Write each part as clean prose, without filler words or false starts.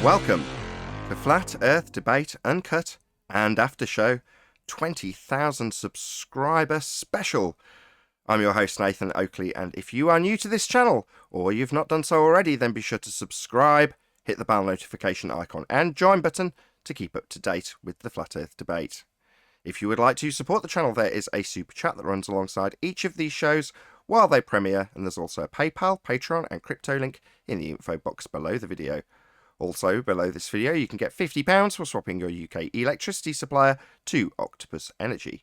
Welcome to Flat Earth Debate Uncut and After Show 20,000 subscriber special. I'm your host Nathan Oakley, and if you are new to this channel or you've not done so already, then be sure to subscribe, hit the bell notification icon and join button to keep up to date with the Flat Earth debate. If you would like to support the channel, there is a super chat that runs alongside each of these shows while they premiere, and there's also a PayPal, Patreon and crypto link in the info box below the video. Also, below this video, you can get £50 for swapping your UK electricity supplier to Octopus Energy.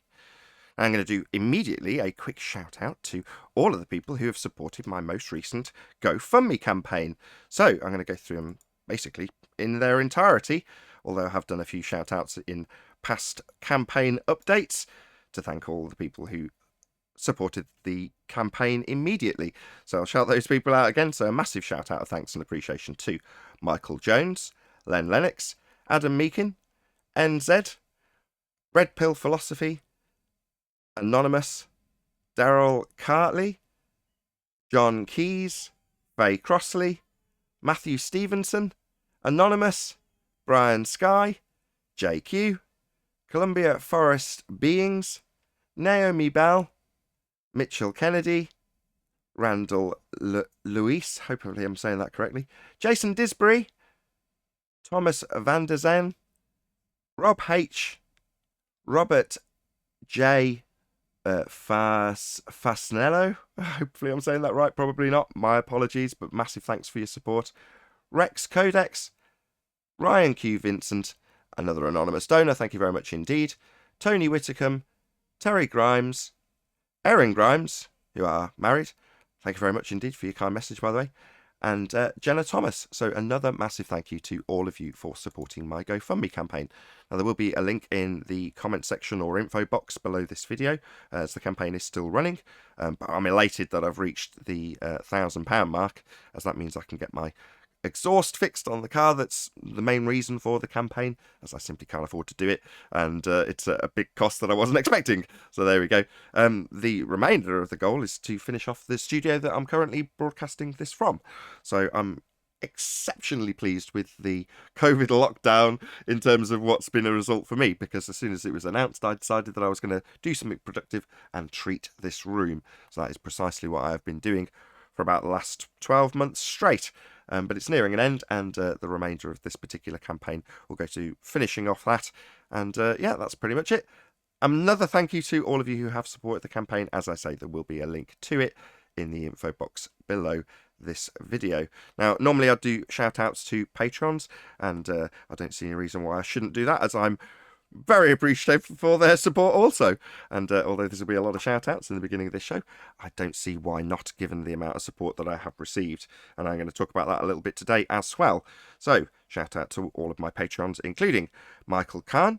I'm going to do immediately a quick shout out to all of the people who have supported my most recent GoFundMe campaign. So I'm going to go through them basically in their entirety, although I have done a few shout outs in past campaign updates to thank all the people who supported the campaign immediately. So I'll shout those people out again. So a massive shout out of thanks and appreciation to Michael Jones, Len Lennox, Adam Meakin, NZ, Red Pill Philosophy, Anonymous, Daryl Cartley, John Keys, Faye Crossley, Matthew Stevenson, Anonymous, Brian Sky, JQ, Columbia Forest Beings, Naomi Bell, Mitchell Kennedy, Randall Luis, hopefully I'm saying that correctly, Jason Disbury, Thomas Van der Zen, Rob H, Robert J. Fasnello, hopefully I'm saying that right, probably not, my apologies, but massive thanks for your support, Rex Codex, Ryan Q. Vincent, another anonymous donor, thank you very much indeed, Tony Whitcomb, Terry Grimes, Erin Grimes, who are married, thank you very much indeed for your kind message, by the way, and Jenna Thomas. So another massive thank you to all of you for supporting my GoFundMe campaign. Now there will be a link in the comment section or info box below this video, as the campaign is still running, but I'm elated that I've reached the £1,000 mark, as that means I can get my exhaust fixed on the car. That's the main reason for the campaign, as I simply can't afford to do it, and it's a big cost that I wasn't expecting. So there we go. The remainder of the goal is to finish off the studio that I'm currently broadcasting this from. So I'm exceptionally pleased with the COVID lockdown in terms of what's been a result for me, because as soon as it was announced, I decided that I was going to do something productive and treat this room. So that is precisely what I have been doing for about the last 12 months straight. But it's nearing an end, and the remainder of this particular campaign will go to finishing off that. And yeah, that's pretty much it. Another thank you to all of you who have supported the campaign. As I say, there will be a link to it in the info box below this video. Now, normally I do shout outs to patrons, and I don't see any reason why I shouldn't do that, as I'm very appreciative for their support also. And although this will be a lot of shout outs in the beginning of this show, I don't see why not, given the amount of support that I have received, and I'm going to talk about that a little bit today as well. So shout out to all of my patrons, including Michael Kahn,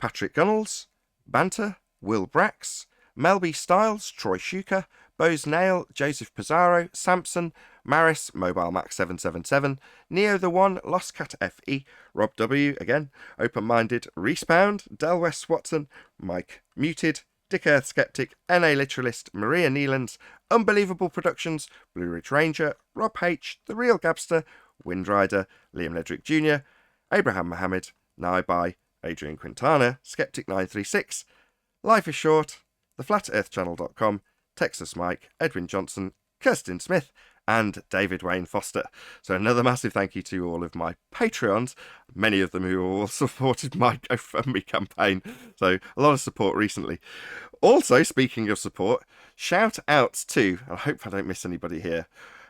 Patrick Gunnels, Banter, Will Brax, Melby Styles, Troy Shuker, Bose Nail, Joseph Pizarro, Samson, Maris, Mobile Max 777, Neo the One, Lost Cat FE, Rob W, again, Open Minded, Respound, Del West Watson, Mike Muted, Dick Earth Skeptic, NA Literalist, Maria Neelands, Unbelievable Productions, Blue Ridge Ranger, Rob H, The Real Gabster, Windrider, Liam Ledrick Jr., Abraham Mohammed, Naibai, Adrian Quintana, Skeptic 936, Life is Short, theflatearthchannel.com, Texas Mike, Edwin Johnson, Kirsten Smith, and David Wayne Foster. So another massive thank you to all of my Patreons, many of them who all supported my GoFundMe campaign. So a lot of support recently. Also, speaking of support, shout outs to, I hope I don't miss anybody here,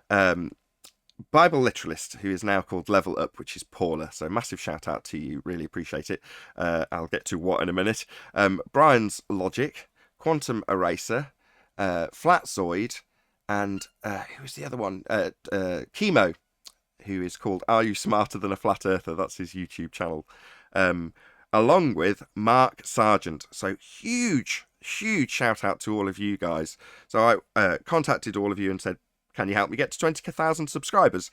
Bible Literalist, who is now called Level Up, which is Paula. So massive shout out to you, really appreciate it. I'll get to what in a minute. Brian's Logic, Quantum Eraser, Flatzoid, and who's the other one? Chemo, who is called Are You Smarter Than a Flat Earther? That's his YouTube channel. Along with Mark Sargent. So huge shout out to all of you guys. So I contacted all of you and said, can you help me get to 20,000 subscribers?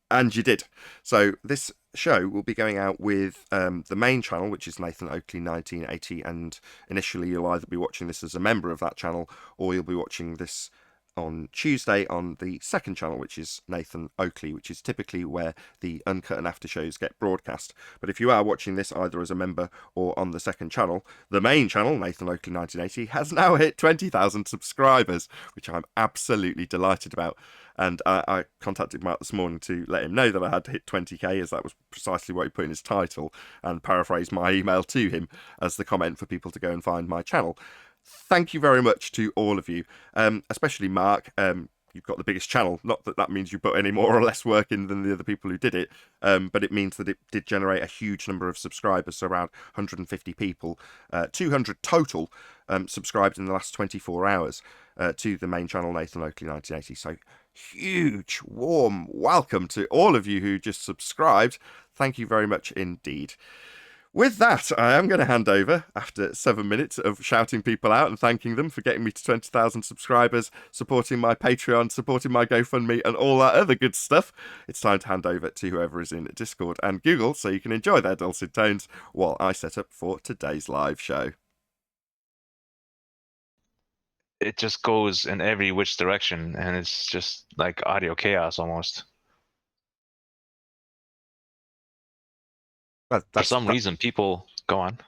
And you did. So this show will be going out with the main channel, which is Nathan Oakley 1980, and initially you'll either be watching this as a member of that channel, or you'll be watching this on Tuesday on the second channel, which is Nathan Oakley, which is typically where the uncut and after shows get broadcast. But if you are watching this either as a member or on the second channel, the main channel, Nathan Oakley 1980, has now hit 20,000 subscribers, which I'm absolutely delighted about. And I contacted Mark this morning to let him know that I had hit 20k, as that was precisely what he put in his title, and paraphrased my email to him as the comment for people to go and find my channel. Thank you very much to all of you, especially Mark. You've got the biggest channel. Not that that means you put any more or less work in than the other people who did it, but it means that it did generate a huge number of subscribers, so around 150 people, 200 total subscribed in the last 24 hours to the main channel, Nathan Oakley 1980. So huge, warm welcome to all of you who just subscribed. Thank you very much indeed. With that, I am going to hand over, after 7 minutes of shouting people out and thanking them for getting me to 20,000 subscribers, supporting my Patreon, supporting my GoFundMe, and all that other good stuff. It's time to hand over to whoever is in Discord and Google so you can enjoy their dulcet tones while I set up for today's live show. It just goes in every which direction, and it's just like audio chaos almost. For some reason, people go on. I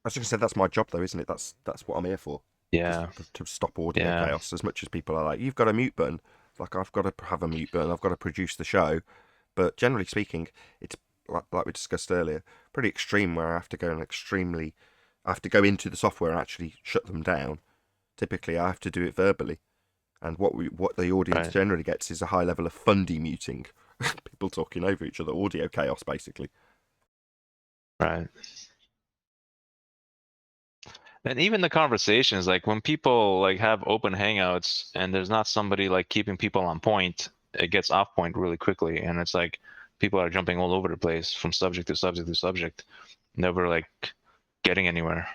was going to say, that's my job, though, isn't it? That's what I'm here for. Yeah. To stop audio chaos. As much as people are like, you've got a mute button. It's like, I've got to have a mute button. I've got to produce the show. But generally speaking, it's like we discussed earlier, pretty extreme, where I have to go into the software and actually shut them down. Typically, I have to do it verbally. And what the audience generally gets is a high level of fundy muting. People talking over each other, audio chaos, basically. Right. And even the conversations, like when people like have open hangouts and there's not somebody like keeping people on point, it gets off point really quickly. And it's like people are jumping all over the place from subject to subject to subject, never like getting anywhere.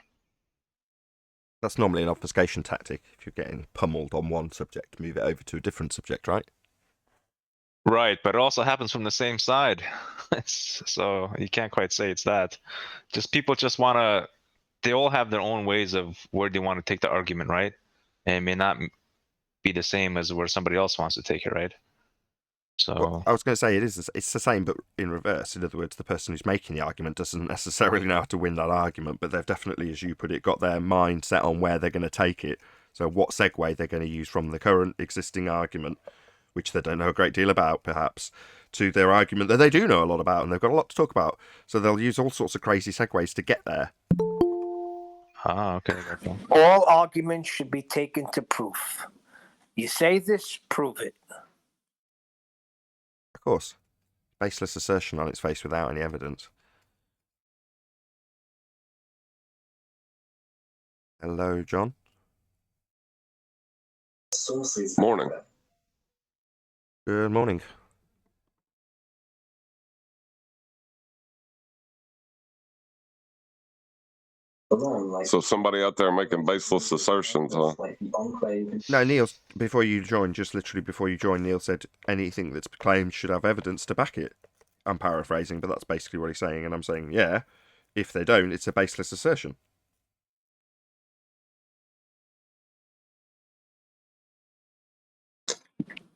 That's normally an obfuscation tactic. If you're getting pummeled on one subject, move it over to a different subject, right? Right, but it also happens from the same side. So you can't quite say it's that. Just people just want to, they all have their own ways of where they want to take the argument, right? And it may not be the same as where somebody else wants to take it, right? So well, I was going to say it's the same, but in reverse. In other words, the person who's making the argument doesn't necessarily know how to win that argument, but they've definitely, as you put it, got their mind set on where they're going to take it. So what segue they're going to use from the current existing argument, which they don't know a great deal about, perhaps, to their argument that they do know a lot about, and they've got a lot to talk about. So they'll use all sorts of crazy segues to get there. Okay. All arguments should be taken to proof. You say this, prove it. Of course. Baseless assertion on its face without any evidence. Hello, John. Morning. Good morning. So somebody out there making baseless assertions, huh? No, Neil, before you joined, just literally before you joined, Neil said anything that's claimed should have evidence to back it. I'm paraphrasing, but that's basically what he's saying, and I'm saying, yeah, if they don't, it's a baseless assertion.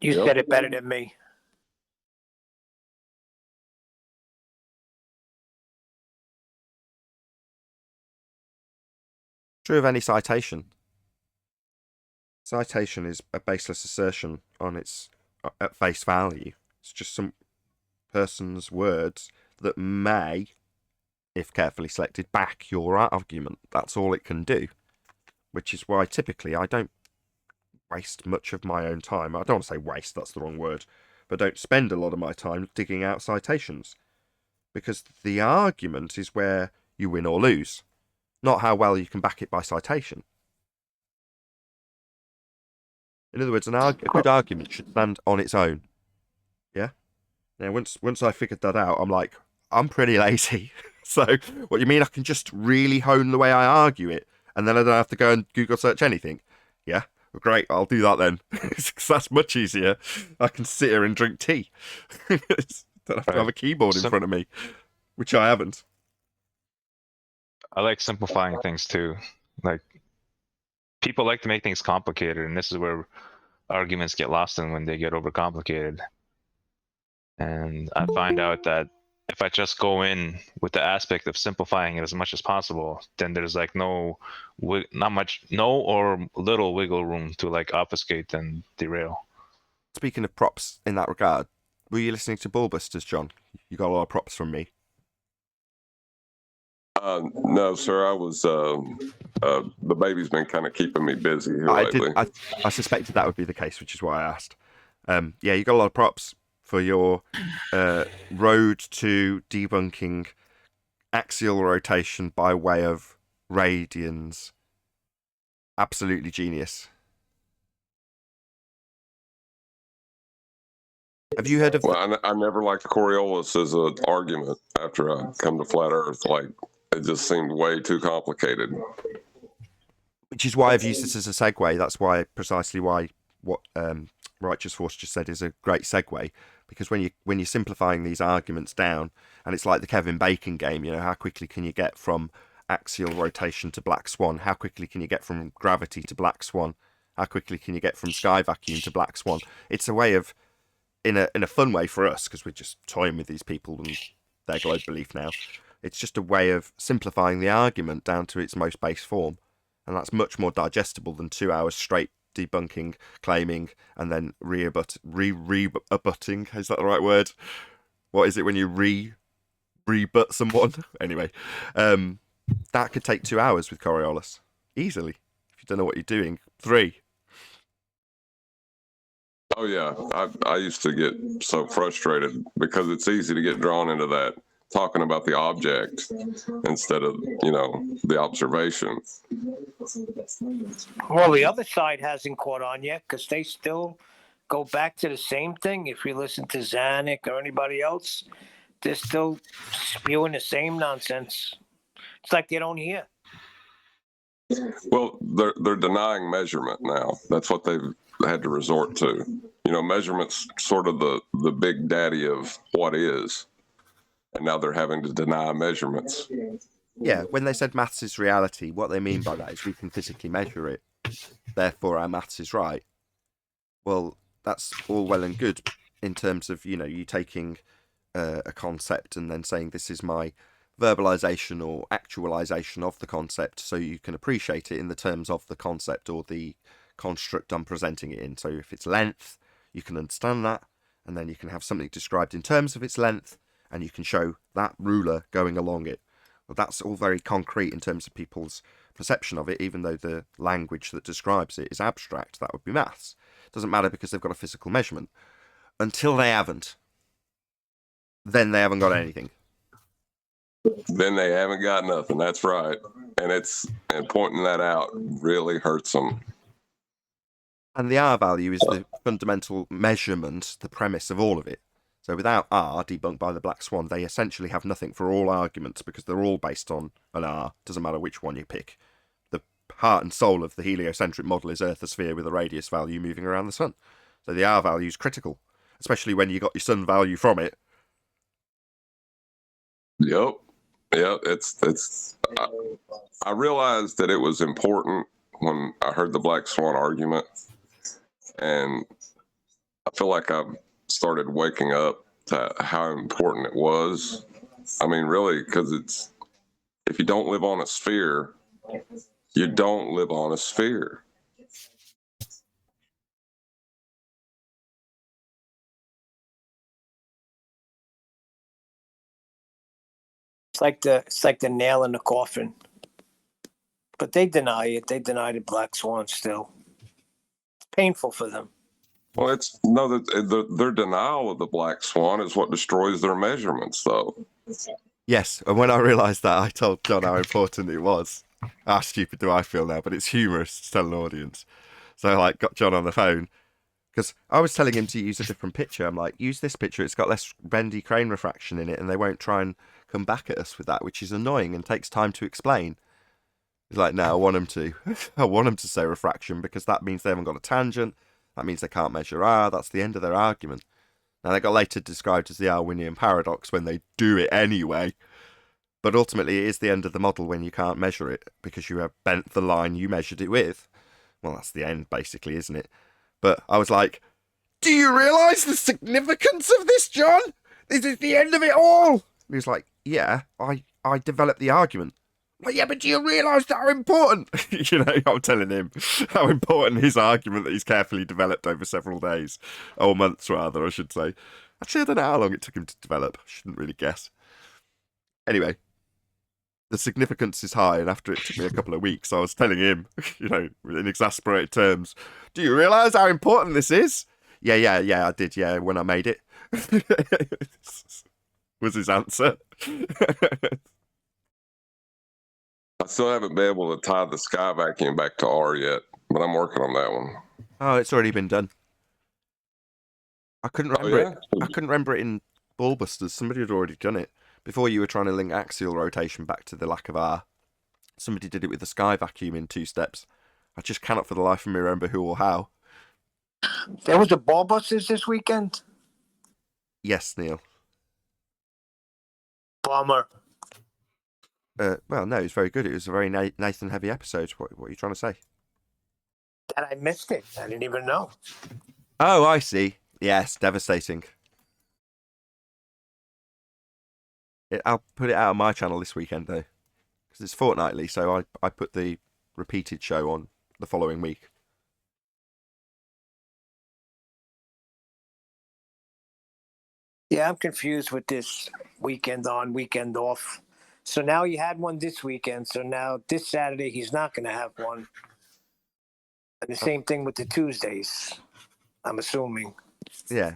You said it better than me. True of any citation. Citation is a baseless assertion on its at face value. It's just some person's words that may, if carefully selected, back your argument. That's all it can do. Which is why typically I don't waste much of my own time. I don't want to say waste, that's the wrong word, but don't spend a lot of my time digging out citations. Because the argument is where you win or lose, not how well you can back it by citation. In other words, a good argument should stand on its own. Yeah? Now, once I figured that out, I'm like, I'm pretty lazy. So, what you mean I can just really hone the way I argue it, and then I don't have to go and Google search anything? Yeah? Well, great, I'll do that then. Because that's much easier. I can sit here and drink tea. Don't have to have a keyboard in front of me, which I haven't. I like simplifying things too. Like, people like to make things complicated, and this is where arguments get lost in when they get overcomplicated. And I find out that if I just go in with the aspect of simplifying it as much as possible, then there's like not much, no or little wiggle room to like obfuscate and derail. Speaking of props in that regard, were you listening to Ballbusters, John? You got a lot of props from me. No, sir. I was. The baby's been kind of keeping me busy here lately. I suspected that would be the case, which is why I asked. Yeah, you got a lot of props for your road to debunking axial rotation by way of radians. Absolutely genius. Have you heard of? Well, I never liked Coriolis as an argument after I come to Flat Earth. Like, it just seemed way too complicated. Which is why I've used this as a segue. That's precisely why what Righteous Force just said is a great segue. Because when you're simplifying these arguments down, and it's like the Kevin Bacon game, you know, how quickly can you get from axial rotation to black swan? How quickly can you get from gravity to black swan? How quickly can you get from sky vacuum to black swan? It's a way of, in a fun way for us, because we're just toying with these people and their globe belief now. It's just a way of simplifying the argument down to its most base form. And that's much more digestible than 2 hours straight debunking, claiming, and then rebutting. Is that the right word? What is it when you rebut someone? Anyway, that could take 2 hours with Coriolis. Easily. If you don't know what you're doing. 3. Oh, yeah. I used to get so frustrated because it's easy to get drawn into that, talking about the object instead of, the observation. Well, the other side hasn't caught on yet because they still go back to the same thing. If you listen to Zanuck or anybody else, they're still spewing the same nonsense. It's like they don't hear. Well, they're denying measurement now. That's what they've had to resort to. Measurement's sort of the big daddy of what is. And now they're having to deny measurements. Yeah, when they said maths is reality, what they mean by that is we can physically measure it. Therefore, our maths is right. Well, that's all well and good in terms of, you taking a concept and then saying this is my verbalization or actualization of the concept so you can appreciate it in the terms of the concept or the construct I'm presenting it in. So if it's length, you can understand that, and then you can have something described in terms of its length, and you can show that ruler going along it. Well, that's all very concrete in terms of people's perception of it, even though the language that describes it is abstract. That would be maths. It doesn't matter because they've got a physical measurement. Until they haven't, then they haven't got anything. Then they haven't got nothing. That's right. And pointing that out really hurts them. And the R value is the fundamental measurement, the premise of all of it. So without R, debunked by the Black Swan, they essentially have nothing for all arguments because they're all based on an R. Doesn't matter which one you pick. The heart and soul of the heliocentric model is Earth, a sphere with a radius value moving around the sun. So the R value is critical, especially when you got your sun value from it. Yep. Yeah, it's. I realized that it was important when I heard the Black Swan argument, and I feel like I've started waking up to how important it was. I mean, really, because if you don't live on a sphere, you don't live on a sphere. It's like the nail in the coffin. But they deny it. They deny the Black Swan still. It's painful for them. Well, their denial of the Black Swan is what destroys their measurements, though. Yes, and when I realised that, I told John how important it was. How stupid do I feel now? But it's humorous to tell an audience. So I got John on the phone because I was telling him to use a different picture. I'm like, use this picture. It's got less bendy crane refraction in it, and they won't try and come back at us with that, which is annoying and takes time to explain. He's like, no, I want them to. I want them to say refraction because that means they haven't got a tangent. That means they can't measure R. That's the end of their argument. Now, they got later described as the Arwinian paradox when they do it anyway. But ultimately, it is the end of the model when you can't measure it because you have bent the line you measured it with. Well, that's the end, basically, isn't it? But I was like, do you realise the significance of this, John? This is the end of it all. And he was like, yeah, I developed the argument. Well, yeah, but do you realise how important? I'm telling him how important his argument that he's carefully developed over several days, or months rather, I should say. Actually, I don't know how long it took him to develop. I shouldn't really guess. Anyway, the significance is high, and after it took me a couple of weeks, I was telling him, in exasperated terms, do you realise how important this is? Yeah, I did, when I made it. Was his answer. I still haven't been able to tie the sky vacuum back to R yet, but I'm working on that one. Oh, it's already been done. I couldn't remember it. I couldn't remember it in Ballbusters. Somebody had already done it. Before you were trying to link axial rotation back to the lack of R, somebody did it with the sky vacuum in 2 steps. I just cannot for the life of me remember who or how. There was a Ballbusters this weekend? Yes, Neil. Bummer. Well, no, it was very good. It was a very Nathan-heavy episode. What are you trying to say? That I missed it. I didn't even know. Oh, I see. Yes, devastating. I'll put it out on my channel this weekend, though. Because it's fortnightly, so I put the repeated show on the following week. Yeah, I'm confused with this weekend on, weekend off. So now he had one this weekend. So now this Saturday, he's not going to have one. And the same thing with the Tuesdays, I'm assuming. Yeah,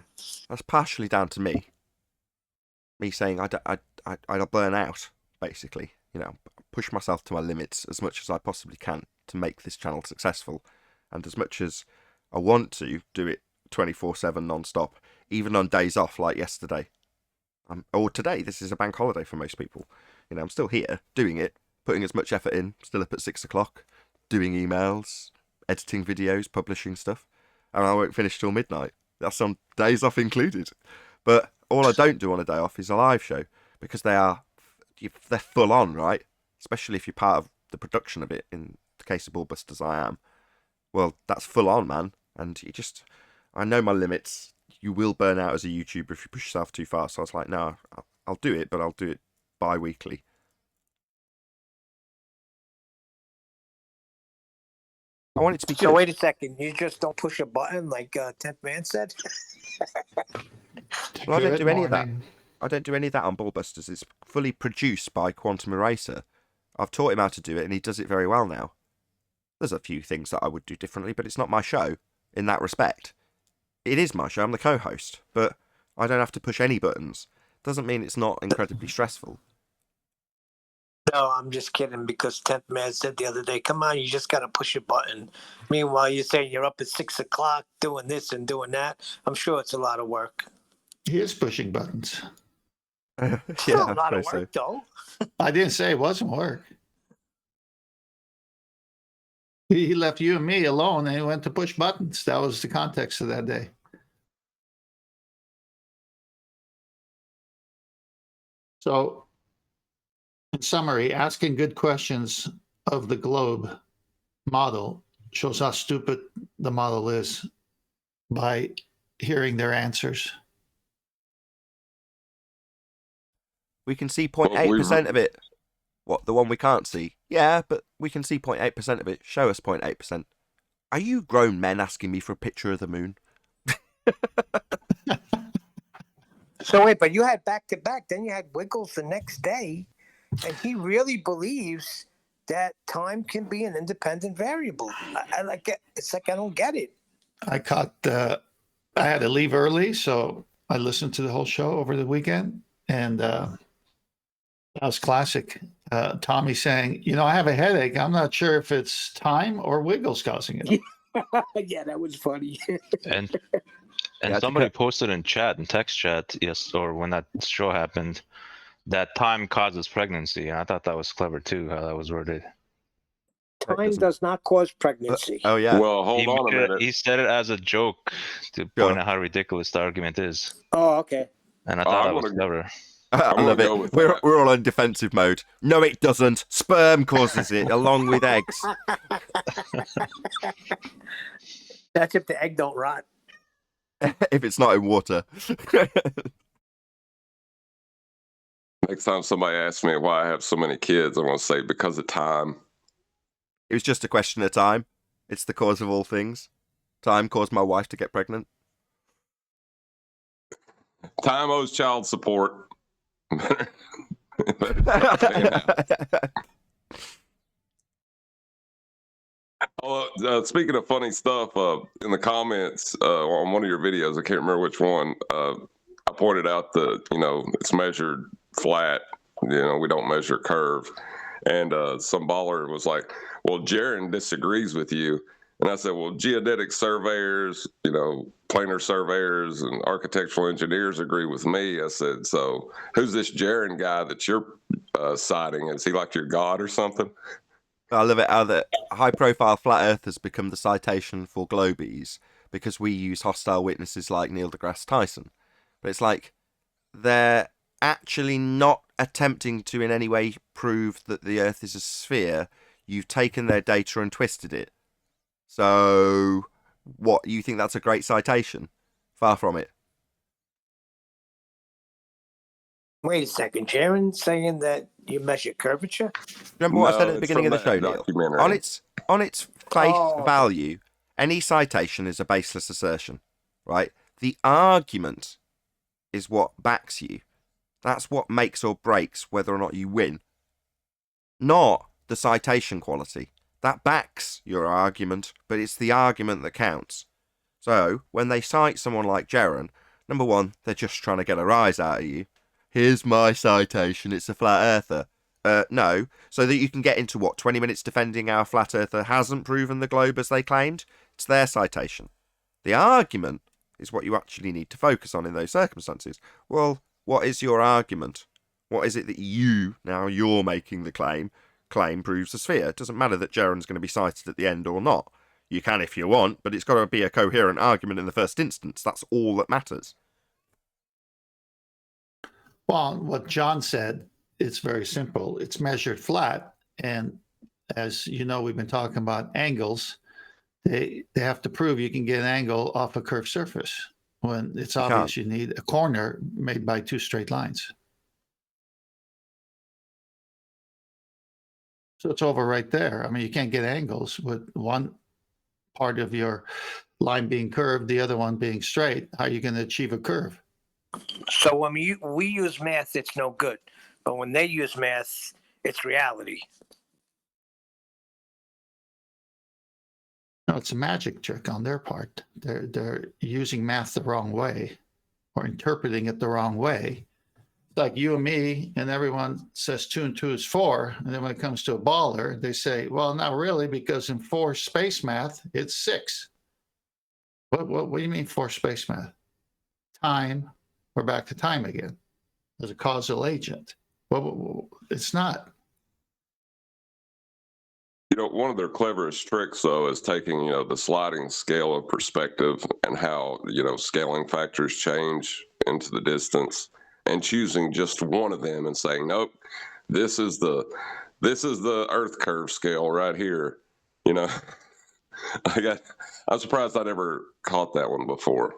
that's partially down to me. Me saying I'll burn out, basically. Push myself to my limits as much as I possibly can to make this channel successful. And as much as I want to do it 24/7 non-stop, even on days off like yesterday. Or today, this is a bank holiday for most people. I'm still here, doing it, putting as much effort in, still up at 6 o'clock, doing emails, editing videos, publishing stuff. And I won't finish till midnight. That's on days off included. But all I don't do on a day off is a live show, because they're full on, right? Especially if you're part of the production of it, in the case of Ballbusters I am. Well, that's full on, man. And I know my limits. You will burn out as a YouTuber if you push yourself too far. So I was like, no, I'll do it, but I'll do it bi-weekly. I want it to be good. So wait a second. You just don't push a button like 10th Man said? Well, I don't do any of that. I don't do any of that on Ballbusters. It's fully produced by Quantum Eraser. I've taught him how to do it, and he does it very well now. There's a few things that I would do differently, but it's not my show in that respect. It is my show. I'm the co-host, but I don't have to push any buttons. Doesn't mean it's not incredibly stressful. No, I'm just kidding, because 10th Man said the other day, come on, you just got to push a button. Meanwhile, you're saying you're up at 6 o'clock doing this and doing that. I'm sure it's a lot of work. He is pushing buttons. Still a lot of work, though. I didn't say it wasn't work. He left you and me alone, and he went to push buttons. That was the context of that day. So, in summary, asking good questions of the globe model shows how stupid the model is by hearing their answers. We can see 0.8% of it. What, the one we can't see? Yeah, but we can see 0.8% of it. Show us 0.8%. Are you grown men asking me for a picture of the moon? So wait, but you had back-to-back, then you had Wiggles the next day, and he really believes that time can be an independent variable. I like it. It's like I don't get it. I had to leave early, so I listened to the whole show over the weekend, and that was classic. Tommy saying, I have a headache. I'm not sure if it's time or Wiggles causing it. Yeah, that was funny. And somebody posted in text chat, or when that show happened, that time causes pregnancy. And I thought that was clever too, how that was worded. Time does not cause pregnancy. Oh, yeah. Well, hold on a minute. He said it as a joke to point out how ridiculous the argument is. Oh, okay. And I thought that was clever. I love it. We're all on defensive mode. No, it doesn't. Sperm causes it, along with eggs. That's if the egg don't rot. if it's not in water. Next time somebody asks me why I have so many kids, I'm going to say because of time. It was just a question of time. It's the cause of all things. Time caused my wife to get pregnant. Time owes child support. Speaking of funny stuff, in the comments on one of your videos, I can't remember which one, I pointed out that, it's measured flat. We don't measure curve. And some baller was like, well, Jaron disagrees with you. And I said, well, geodetic surveyors, planar surveyors and architectural engineers agree with me. I said, so who's this Jaron guy that you're citing? Is he like your god or something? I love it how the high-profile flat earthers become the citation for globies because we use hostile witnesses like Neil deGrasse Tyson. But it's like they're actually not attempting to in any way prove that the Earth is a sphere. You've taken their data and twisted it. So, what, you think that's a great citation? Far from it. Wait a second, Jaron saying that you measure curvature? Remember what I said at No, the it's beginning of from the show, that Neil? documentary. On its face Oh. value, any citation is a baseless assertion, right? The argument is what backs you. That's what makes or breaks whether or not you win. Not the citation quality. That backs your argument, but it's the argument that counts. So, when they cite someone like Jaron, number one, they're just trying to get a rise out of you. Here's my citation, it's a flat earther. No, so that you can get into 20 minutes defending how a flat earther hasn't proven the globe as they claimed? It's their citation. The argument is what you actually need to focus on in those circumstances. Well, what is your argument? What is it that you're making the claim proves a sphere? It doesn't matter that Jaron's going to be cited at the end or not. You can if you want, but it's got to be a coherent argument in the first instance. That's all that matters. Well, what John said, it's very simple. It's measured flat. And as you know, we've been talking about angles. They have to prove you can get an angle off a curved surface when it's obvious you need a corner made by two straight lines. So it's over right there. I mean, you can't get angles with one part of your line being curved, the other one being straight. How are you going to achieve a curve? So when we use math, it's no good. But when they use math, it's reality. No, it's a magic trick on their part. They're using math the wrong way or interpreting it the wrong way. Like you and me, and everyone says 2 and 2 is 4. And then when it comes to a baller, they say, well, not really, because in 4 space math, it's 6. What do you mean 4 space math? Time, we're back to time again. There's a causal agent. Well, it's not. One of their cleverest tricks, though, is taking, the sliding scale of perspective and how, scaling factors change into the distance and choosing just one of them and saying, nope, this is the Earth curve scale right here. I'm surprised I never caught that one before.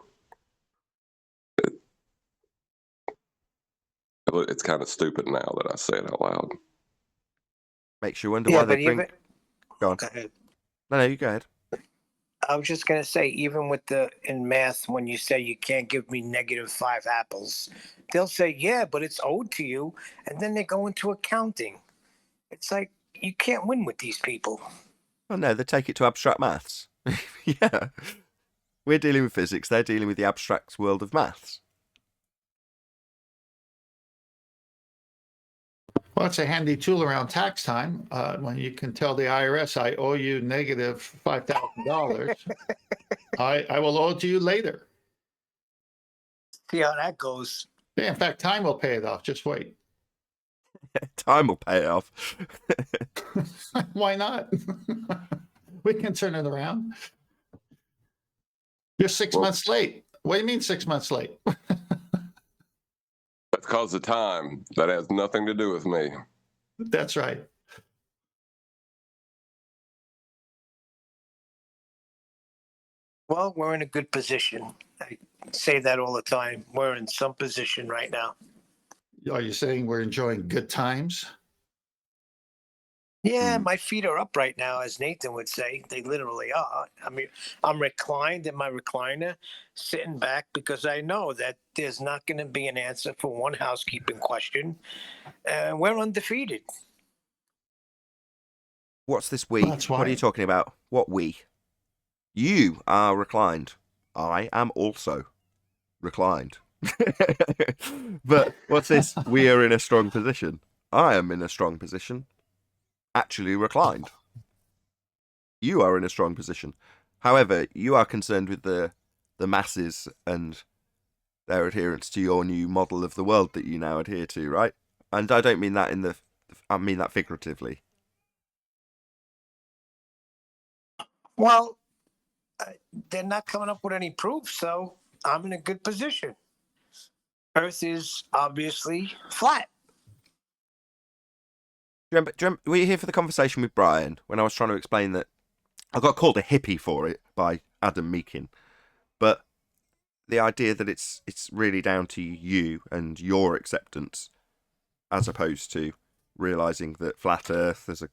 It's kind of stupid now that I say it out loud. Makes you wonder why they bring... Go on. Go ahead. No, you go ahead. I was just going to say, even in math, when you say you can't give me -5 apples, they'll say, yeah, but it's owed to you. And then they go into accounting. It's like, you can't win with these people. Oh, no, they take it to abstract maths. Yeah. We're dealing with physics. They're dealing with the abstract world of maths. Well, it's a handy tool around tax time when you can tell the IRS, I owe you -$5,000. I will owe it to you later. See how that goes. Yeah, in fact, time will pay it off. Just wait. Time will pay it off. Why not? We can turn it around. You're 6 months late. What do you mean 6 months late? That's because of time. That has nothing to do with me. That's right. Well, we're in a good position. I say that all the time. We're in some position right now. Are you saying we're enjoying good times? Yeah, Hmm. my feet are up right now, as Nathan would say. They literally are. I mean, I'm reclined in my recliner, sitting back because I know that there's not going to be an answer for one housekeeping question. And we're undefeated. What's this we? That's What are you why. talking about? What we? You are reclined. I am also reclined. But what's this? We are in a strong position. I am in a strong position. Actually reclined. You are in a strong position. However, you are concerned with the masses and their adherence to your new model of the world that you now adhere to, right? And I don't mean that I mean that figuratively. Well, they're not coming up with any proof, so I'm in a good position. Earth is obviously flat. Do you remember, were you here for the conversation with Brian when I was trying to explain that I got called a hippie for it by Adam Meakin, but the idea that it's really down to you and your acceptance, as opposed to realizing that flat Earth as a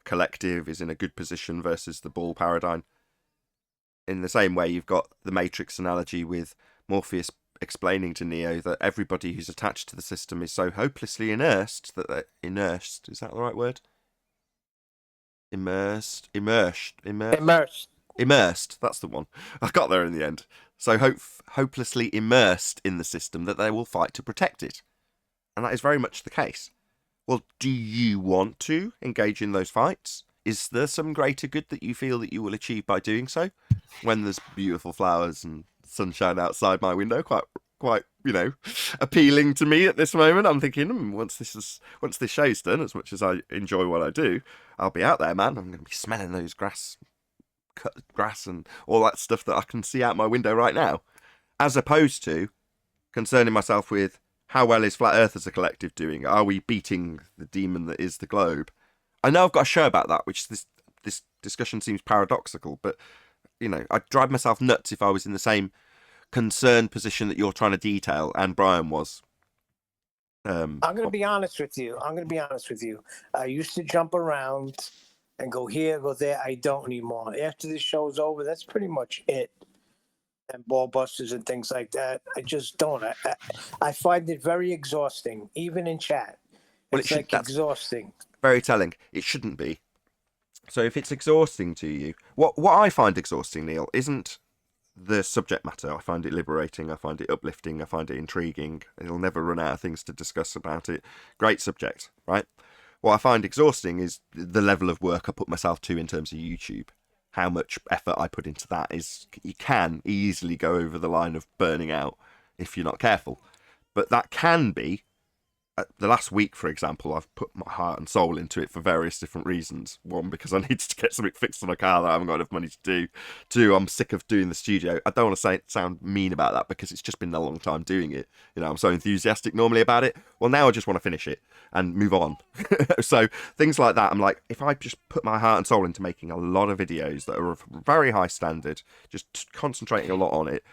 collective is in a good position versus the ball paradigm. In the same way, you've got the Matrix analogy with Morpheus explaining to Neo that everybody who's attached to the system is so hopelessly immersed that they're immersed. Is that the right word? Immersed. That's the one. I got there in the end. So hopelessly immersed in the system that they will fight to protect it, and that is very much the case. Well, do you want to engage in those fights? Is there some greater good that you feel that you will achieve by doing so? When there's beautiful flowers and sunshine outside my window, quite appealing to me at this moment. I'm thinking, once this show's done, as much as I enjoy what I do, I'll be out there, man. I'm going to be smelling those cut grass and all that stuff that I can see out my window right now, as opposed to concerning myself with how well is Flat Earth as a collective doing? Are we beating the demon that is the globe? I know I've got a show about that, which this discussion seems paradoxical, but I'd drive myself nuts if I was in the same concerned position that you're trying to detail and Brian was. I'm going to be honest with you. I used to jump around and go here, go there. I don't anymore. After this show's over, that's pretty much it. And ball busters and things like that. I just don't. I find it very exhausting, even in chat. Well, It's like that's exhausting. very telling. It shouldn't be. So if it's exhausting to you, what I find exhausting, Neil, isn't the subject matter. I find it liberating. I find it uplifting. I find it intriguing. It'll never run out of things to discuss about it. Great subject, right? What I find exhausting is the level of work I put myself to in terms of YouTube. How much effort I put into that is, you can easily go over the line of burning out if you're not careful. But that can be, the last week, for example, I've put my heart and soul into it for various different reasons. One, because I needed to get something fixed on a car that I haven't got enough money to do. Two, I'm sick of doing the studio. I don't want to sound mean about that because it's just been a long time doing it. I'm so enthusiastic normally about it. Well, now I just want to finish it and move on. So things like that, I'm like, if I just put my heart and soul into making a lot of videos that are of very high standard, just concentrating a lot on it,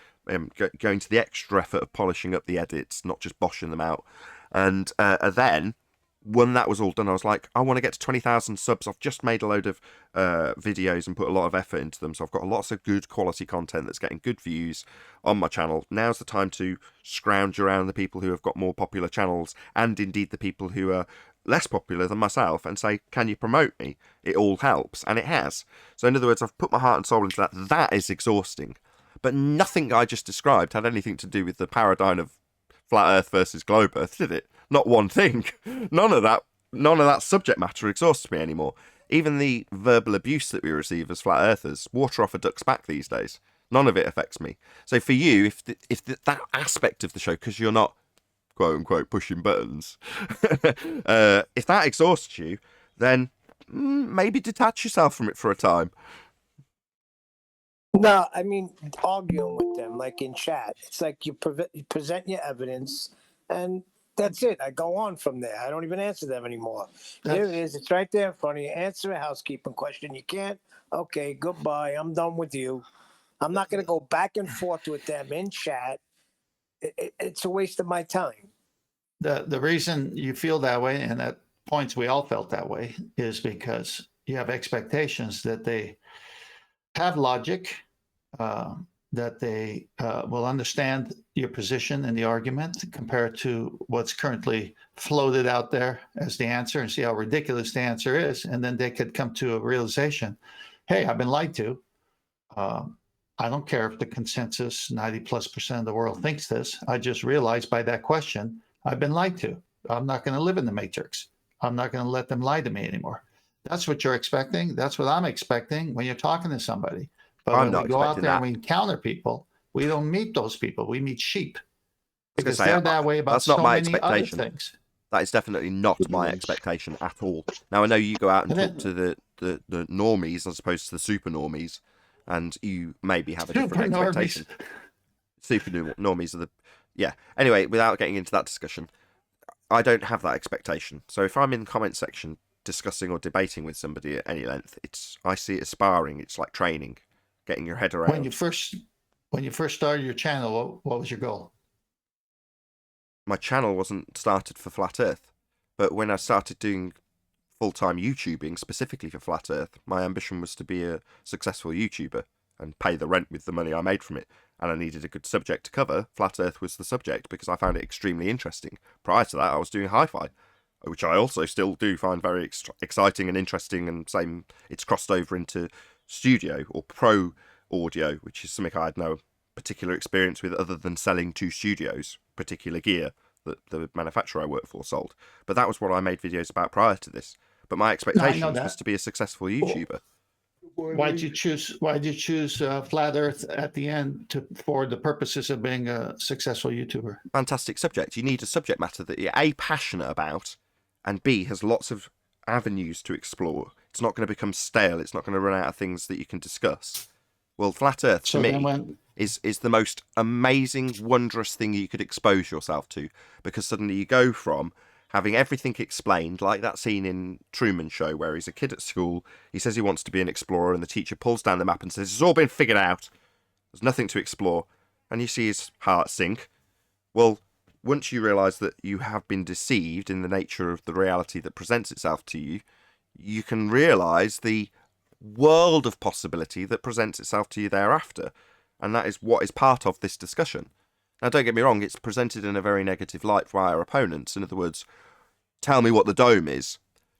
going to the extra effort of polishing up the edits, not just boshing them out. And then, when that was all done, I was like, I want to get to 20,000 subs. I've just made a load of videos and put a lot of effort into them. So I've got lots of good quality content that's getting good views on my channel. Now's the time to scrounge around the people who have got more popular channels, and indeed the people who are less popular than myself, and say, can you promote me? It all helps, and it has. So in other words, I've put my heart and soul into that. That is exhausting. But nothing I just described had anything to do with the paradigm of Flat Earth versus Globe Earth, did it? Not one thing. None of that subject matter exhausts me anymore. Even the verbal abuse that we receive as flat earthers, water off a duck's back these days. None of it affects me. So for you, if that aspect of the show, because you're not quote unquote pushing buttons, if that exhausts you, then maybe detach yourself from it for a time. No, I mean, arguing with them, like in chat, it's like you present your evidence, and that's it. I go on from there. I don't even answer them anymore. Here it is. It's right there in front of you. Answer a housekeeping question. You can't? Okay, goodbye. I'm done with you. I'm not going to go back and forth with them in chat. It's a waste of my time. The reason you feel that way, and at points we all felt that way, is because you have expectations that they have logic, that they will understand your position in the argument compared to what's currently floated out there as the answer, and see how ridiculous the answer is. And then they could come to a realization, hey, I've been lied to. I don't care if the consensus 90+% of the world thinks this. I just realized by that question, I've been lied to. I'm not going to live in the matrix. I'm not going to let them lie to me anymore. That's what you're expecting. That's what I'm expecting when you're talking to somebody. But I'm when not we go out expecting there that. and we encounter people, we don't meet those people. We meet sheep. I was Because gonna say, they're that way about that's not so my many other expectation. things. That is definitely not my expectation at all. Now, I know you go out and talk to the normies as opposed to the super normies, and you maybe have a different Super expectation. Super normies are the... Yeah. Anyway, without getting into that discussion, I don't have that expectation. So if I'm in the comment section discussing or debating with somebody at any length, I see it as sparring. It's like training, getting your head around. When you first started your channel, what was your goal? My channel wasn't started for Flat Earth, but when I started doing full-time YouTubing specifically for Flat Earth, my ambition was to be a successful YouTuber and pay the rent with the money I made from it. And I needed a good subject to cover. Flat Earth was the subject because I found it extremely interesting. Prior to that, I was doing hi-fi, which I also still do find very exciting and interesting, and same, it's crossed over into studio or pro audio, which is something I had no particular experience with other than selling to studios particular gear that the manufacturer I work for sold. But that was what I made videos about prior to this. But my expectation was to be a successful YouTuber. Why'd you choose Flat Earth at the end for the purposes of being a successful YouTuber? Fantastic subject. You need a subject matter that you're A, passionate about, and B, has lots of avenues to explore. It's not going to become stale. It's not going to run out of things that you can discuss. Well, Flat Earth, to me, is the most amazing, wondrous thing you could expose yourself to, because suddenly you go from having everything explained, like that scene in Truman Show where he's a kid at school, he says he wants to be an explorer, and the teacher pulls down the map and says, it's all been figured out, there's nothing to explore, and you see his heart sink. Well, once you realise that you have been deceived in the nature of the reality that presents itself to you, you can realise the world of possibility that presents itself to you thereafter, and that is what is part of this discussion. Now, don't get me wrong, it's presented in a very negative light by our opponents. In other words, tell me what the dome is.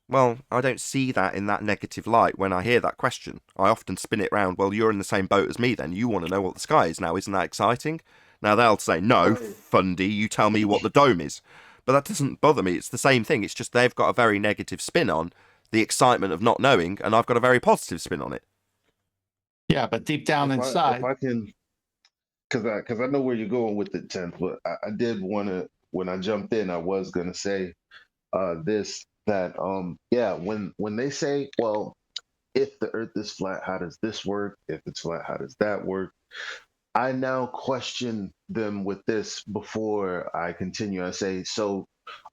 Well, I don't see that in that negative light when I hear that question. I often spin it round, well, you're in the same boat as me then. You want to know what the sky is now. Isn't that exciting? Now, they'll say, no, Fundy, you tell me what the dome is. But that doesn't bother me. It's the same thing. It's just they've got a very negative spin on the excitement of not knowing, and I've got a very positive spin on it. Yeah, but deep down inside... If I can... Because I know where you're going with it, Tenth, but I did want to, when I jumped in, I was going to say when they say, well, if the earth is flat, how does this work? If it's flat, how does that work? I now question them with this before I continue. I say, so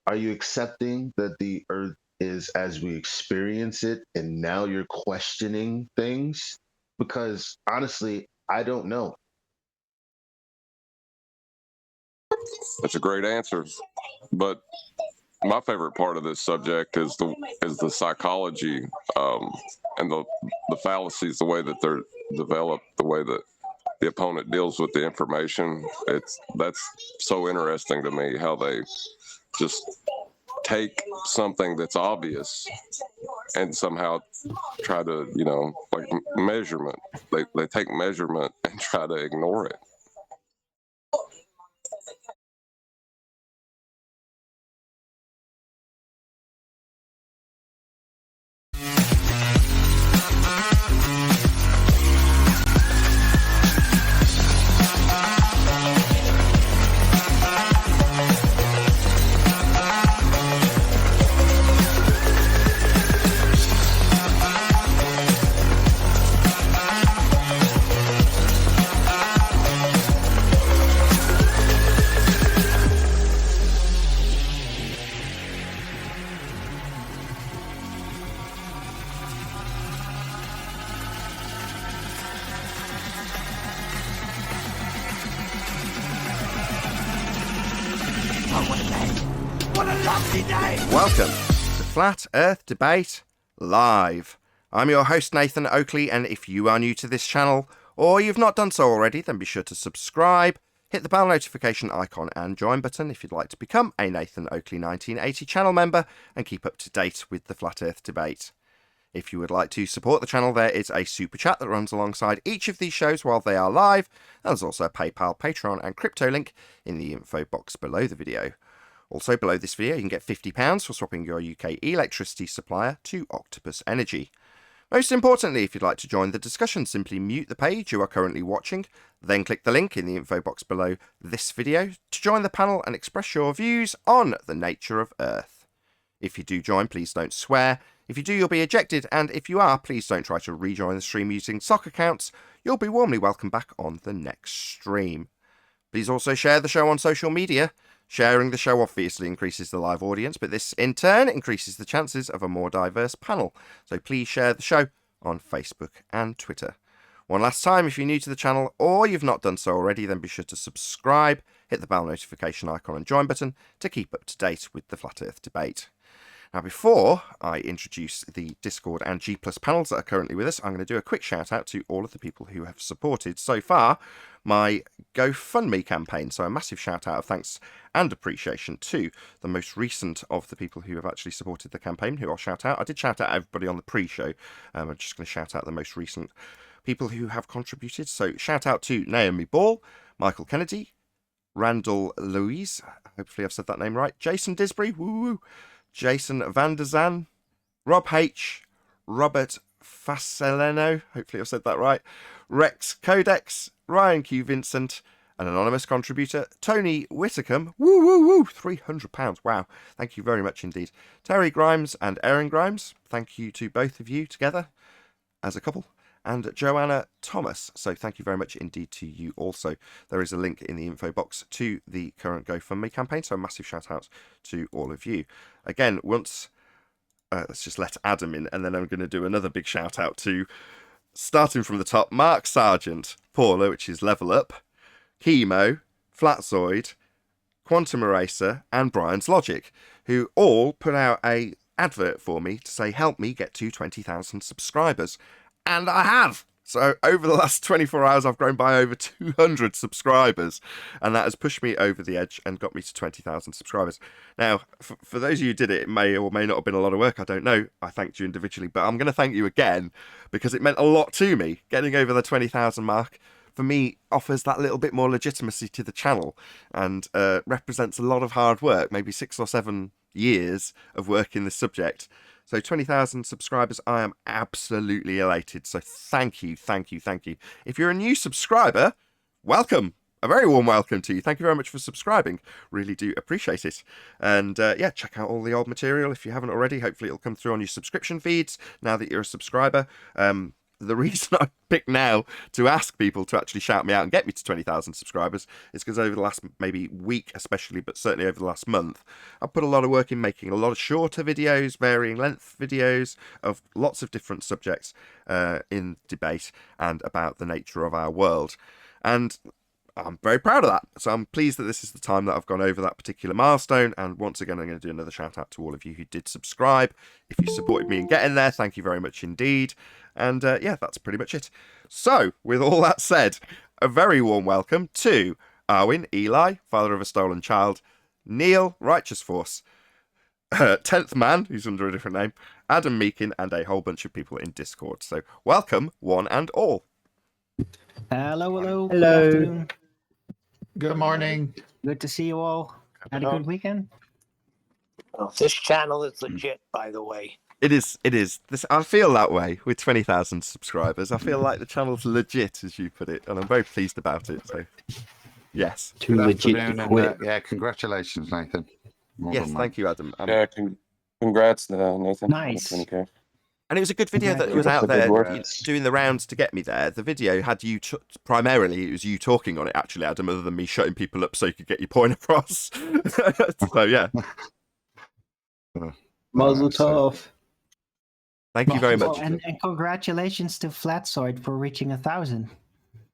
are you accepting that the earth is as we experience it, and now you're questioning things? Because honestly, I don't know. That's a great answer, but my favorite part of this subject is the psychology and the fallacies, the way that they're developed, the way that the opponent deals with the information. That's so interesting to me, how they just take something that's obvious and somehow try to, like measurement. They take measurement and try to ignore it. Welcome to Flat Earth Debate Live. I'm your host, Nathan Oakley, and if you are new to this channel, or you've not done so already, then be sure to subscribe, hit the bell notification icon and join button if you'd like to become a Nathan Oakley 1980 channel member and keep up to date with the Flat Earth debate. If you would like to support the channel, there is a super chat that runs alongside each of these shows while they are live. There's also a PayPal, Patreon and crypto link in the info box below the video. Also below this video, you can get £50 for swapping your UK electricity supplier to Octopus Energy. Most importantly, if you'd like to join the discussion, simply mute the page you are currently watching, then click the link in the info box below this video to join the panel and express your views on the nature of Earth. If you do join, please don't swear. If you do, you'll be ejected, and if you are, please don't try to rejoin the stream using sock accounts. You'll be warmly welcomed back on the next stream. Please also share the show on social media. Sharing the show obviously increases the live audience, but this in turn increases the chances of a more diverse panel. So please share the show on Facebook and Twitter. One last time, if you're new to the channel or you've not done so already, then be sure to subscribe, hit the bell notification icon and join button to keep up to date with the Flat Earth debate. Now, before I introduce the Discord and G+ panels that are currently with us, I'm going to do a quick shout out to all of the people who have supported so far my GoFundMe campaign. So a massive shout out of thanks and appreciation to the most recent of the people who have actually supported the campaign, who I'll shout out. I did shout out everybody on the pre-show. I'm just going to shout out the most recent people who have contributed. So shout out to Naomi Ball, Michael Kennedy, Randall Louise, hopefully I've said that name right, Jason Disbury, woo-woo, Jason Van der Zan, Rob H, Robert Faceleno, hopefully I've said that right, Rex Codex, Ryan Q Vincent, an anonymous contributor, Tony Whitcomb, woo woo woo, £300, wow, thank you very much indeed, Terry Grimes and Erin Grimes, thank you to both of you together as a couple, and Joanna Thomas. So thank you very much indeed to you also. There is a link in the info box to the current GoFundMe campaign, so a massive shout out to all of you. Again, once, let's just let Adam in, and then I'm going to do another big shout out to, starting from the top, Mark Sargent, Paula, which is Level Up, Chemo, Flatzoid, Quantum Eraser, and Brian's Logic, who all put out a advert for me to say, help me get to 20,000 subscribers. And I have. So over the last 24 hours, I've grown by over 200 subscribers. And that has pushed me over the edge and got me to 20,000 subscribers. Now, for those of you who did it, it may or may not have been a lot of work. I don't know. I thanked you individually. But I'm going to thank you again because it meant a lot to me. Getting over the 20,000 mark, for me, offers that little bit more legitimacy to the channel and represents a lot of hard work, maybe 6 or 7 years of work in this subject. So 20,000 subscribers, I am absolutely elated. So thank you, thank you, thank you. If you're a new subscriber, welcome. A very warm welcome to you. Thank you very much for subscribing. Really do appreciate it. And yeah, check out all the old material if you haven't already. Hopefully it'll come through on your subscription feeds now that you're a subscriber. The reason I picked now to ask people to actually shout me out and get me to 20,000 subscribers is because over the last maybe week especially, but certainly over the last month, I've put a lot of work in making a lot of shorter videos, varying length videos of lots of different subjects in debate and about the nature of our world. And I'm very proud of that. So I'm pleased that this is the time that I've gone over that particular milestone. And once again, I'm going to do another shout out to all of you who did subscribe. If you supported me in getting there, thank you very much indeed. And yeah, that's pretty much it. So with all that said, a very warm welcome to Arwin, Eli, father of a stolen child, Neil, Righteous Force, 10th Man, who's under a different name, Adam Meakin, and a whole bunch of people in Discord. So welcome, one and all. Hello, hello. Hello. Good afternoon. Good morning. Good to see you all. Had a good weekend? This channel is legit, by the way. It is. This, I feel that way with 20,000 subscribers. I feel like the channel's legit, as you put it, and I'm very pleased about it. So, yes. Too Good legit afternoon, to and, quit. yeah, congratulations, Nathan. Well Yes, done, thank you, Adam. Yeah, congrats, Nathan. Nice. 20K. And it was a good video that Yeah, was that's out a good there work. doing the rounds to get me there. The video had you, primarily, it was you talking on it, actually, Adam, other than me shutting people up so you could get your point across. So, yeah. Mazel so- tov. Thank you very Oh, much. and congratulations to Flatsoid for reaching 1,000.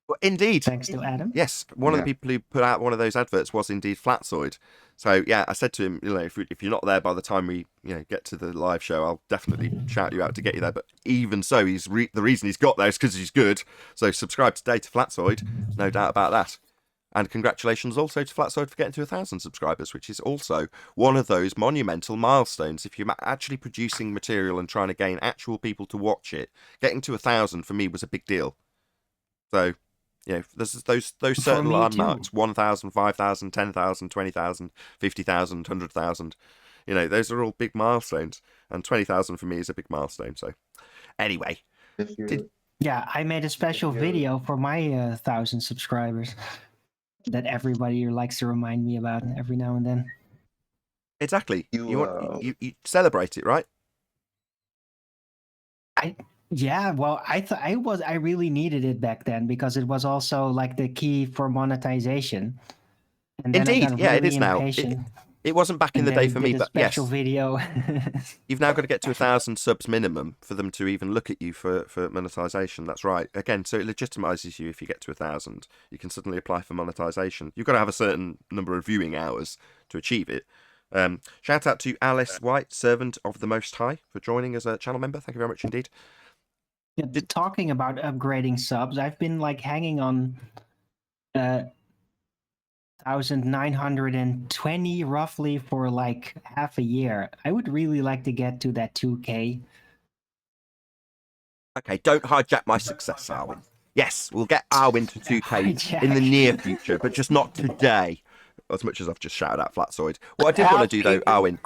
Well, indeed. Thanks to Adam. Yes, one of the Yeah. people who put out one of those adverts was indeed Flatzoid. So yeah, I said to him, if you're not there by the time we get to the live show, I'll definitely shout you out to get you there. But even so, the reason he's got there is because he's good. So subscribe today to Flatsoid, no doubt about that. And congratulations also to Flatsoid for getting to 1,000 subscribers, which is also one of those monumental milestones. If you're actually producing material and trying to gain actual people to watch it, getting to 1,000 for me was a big deal. So, there's those certain landmarks: 1,000, 5,000, 10,000, 20,000, 50,000, 100,000. Those are all big milestones, and 20,000 for me is a big milestone. So, anyway, yeah, I made a special video for my 1,000 subscribers that everybody likes to remind me about every now and then. Exactly. You celebrate it, right? Yeah, well, I really needed it back then because it was also like the key for monetization. And then Indeed, I got yeah, it really is now. impatient. It wasn't back in the day for me, but special yes, video. you've now got to get to 1,000 subs minimum for them to even look at you for monetization. That's right. Again, so it legitimizes you if you get to 1,000. You can suddenly apply for monetization. You've got to have a certain number of viewing hours to achieve it. Shout out to Alice White, servant of the Most High, for joining as a channel member. Thank you very much indeed. Yeah, talking about upgrading subs, I've been hanging on 1,920 roughly for half a year. I would really like to get to that 2K. Okay, don't hijack my success, Arwin. Yes, we'll get Arwin to 2K in the Hijack. near future, but just not today. As much as I've just shouted out Flatsoid. What I did want to do though, Arwin,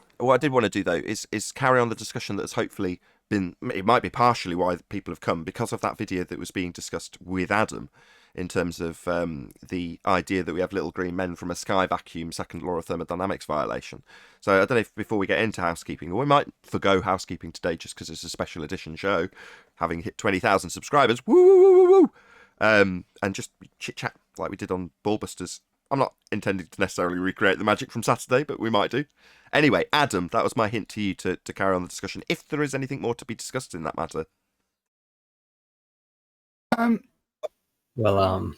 is carry on the discussion that's hopefully been, it might be partially why people have come, because of that video that was being discussed with Adam, in terms of the idea that we have little green men from a sky vacuum, second law of thermodynamics violation. So I don't know if before we get into housekeeping, or we might forgo housekeeping today just because it's a special edition show, having hit 20,000 subscribers, woo woo woo woo woo, and just chit chat like we did on Ballbusters. I'm not intending to necessarily recreate the magic from Saturday, but we might do. Anyway, Adam, that was my hint to you to carry on the discussion, if there is anything more to be discussed in that matter. Well,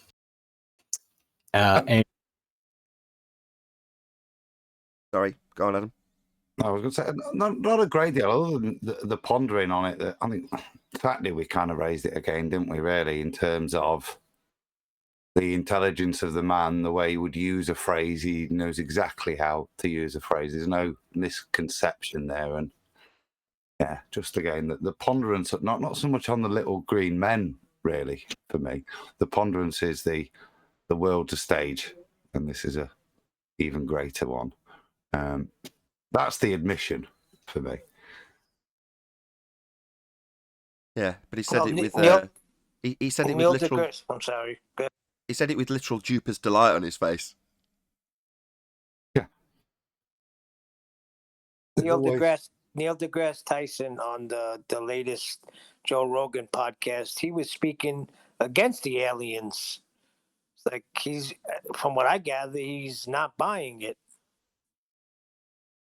Sorry, go on, Adam. I was going to say, not a great deal, other than the pondering on it. That I think, factly, we kind of raised it again, didn't we, really, in terms of the intelligence of the man, the way he would use a phrase. He knows exactly how to use a phrase. There's no misconception there. And yeah, just again, the ponderance, not so much on the little green men, really, for me. The ponderance is the world to stage, and this is a even greater one. That's the admission for me. Yeah, but he said it with he said it Neil with literal. deGrasse, I'm sorry. He said it with literal duper's delight on his face. Yeah. Neil deGrasse Tyson on the latest Joe Rogan podcast, he was speaking against the aliens. It's like he's, from what I gather, he's not buying it.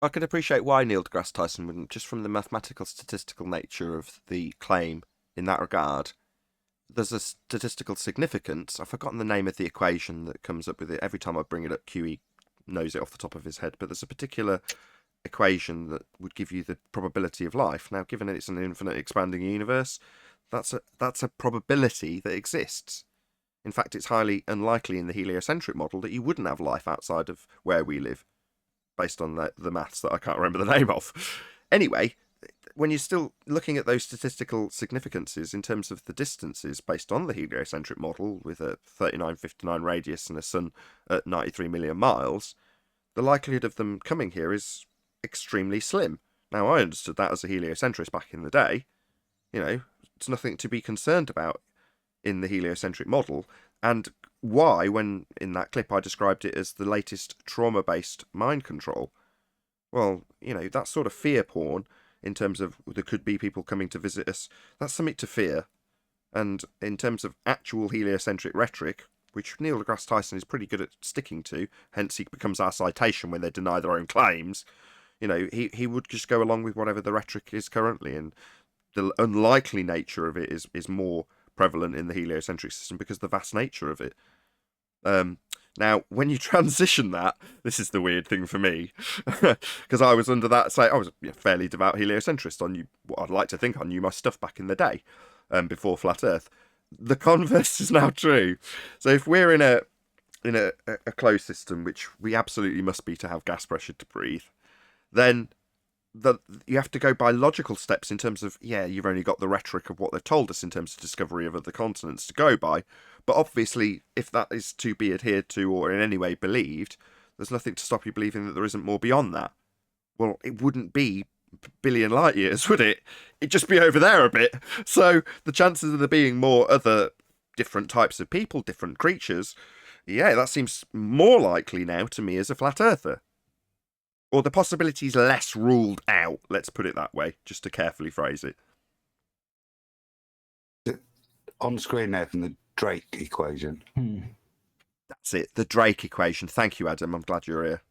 I could appreciate why Neil deGrasse Tyson wouldn't, just from the mathematical statistical nature of the claim in that regard. There's a statistical significance. I've forgotten the name of the equation that comes up with it. Every time I bring it up, QE knows it off the top of his head. But there's a particular equation that would give you the probability of life. Now, given it's an infinite expanding universe, that's a probability that exists. In fact, it's highly unlikely in the heliocentric model that you wouldn't have life outside of where we live, based on the maths that I can't remember the name of. Anyway, when you're still looking at those statistical significances in terms of the distances based on the heliocentric model with a 3959 radius and a sun at 93 million miles, the likelihood of them coming here is extremely slim. Now, I understood that as a heliocentrist back in the day. It's nothing to be concerned about in the heliocentric model. And why, when in that clip I described it as the latest trauma-based mind control? Well, that sort of fear porn, in terms of there could be people coming to visit us, that's something to fear. And in terms of actual heliocentric rhetoric, which Neil deGrasse Tyson is pretty good at sticking to, hence he becomes our citation when they deny their own claims, he would just go along with whatever the rhetoric is currently, and the unlikely nature of it is more prevalent in the heliocentric system because of the vast nature of it. Now, when you transition that, this is the weird thing for me, because I was under that, say, I was a fairly devout heliocentrist. What I'd like to think I knew my stuff back in the day, before Flat Earth. The converse is now true. So if we're in a closed system, which we absolutely must be to have gas pressure to breathe, then you have to go by logical steps in terms of, you've only got the rhetoric of what they've told us in terms of discovery of other continents to go by. But obviously, if that is to be adhered to or in any way believed, there's nothing to stop you believing that there isn't more beyond that. Well, it wouldn't be a billion light years, would it? It'd just be over there a bit. So the chances of there being more other different types of people, different creatures, that seems more likely now to me as a flat earther. Or the possibility's less ruled out, let's put it that way, just to carefully phrase it. On the screen, Nathan, the Drake equation. That's it, the Drake equation. Thank you, Adam. I'm glad you're here.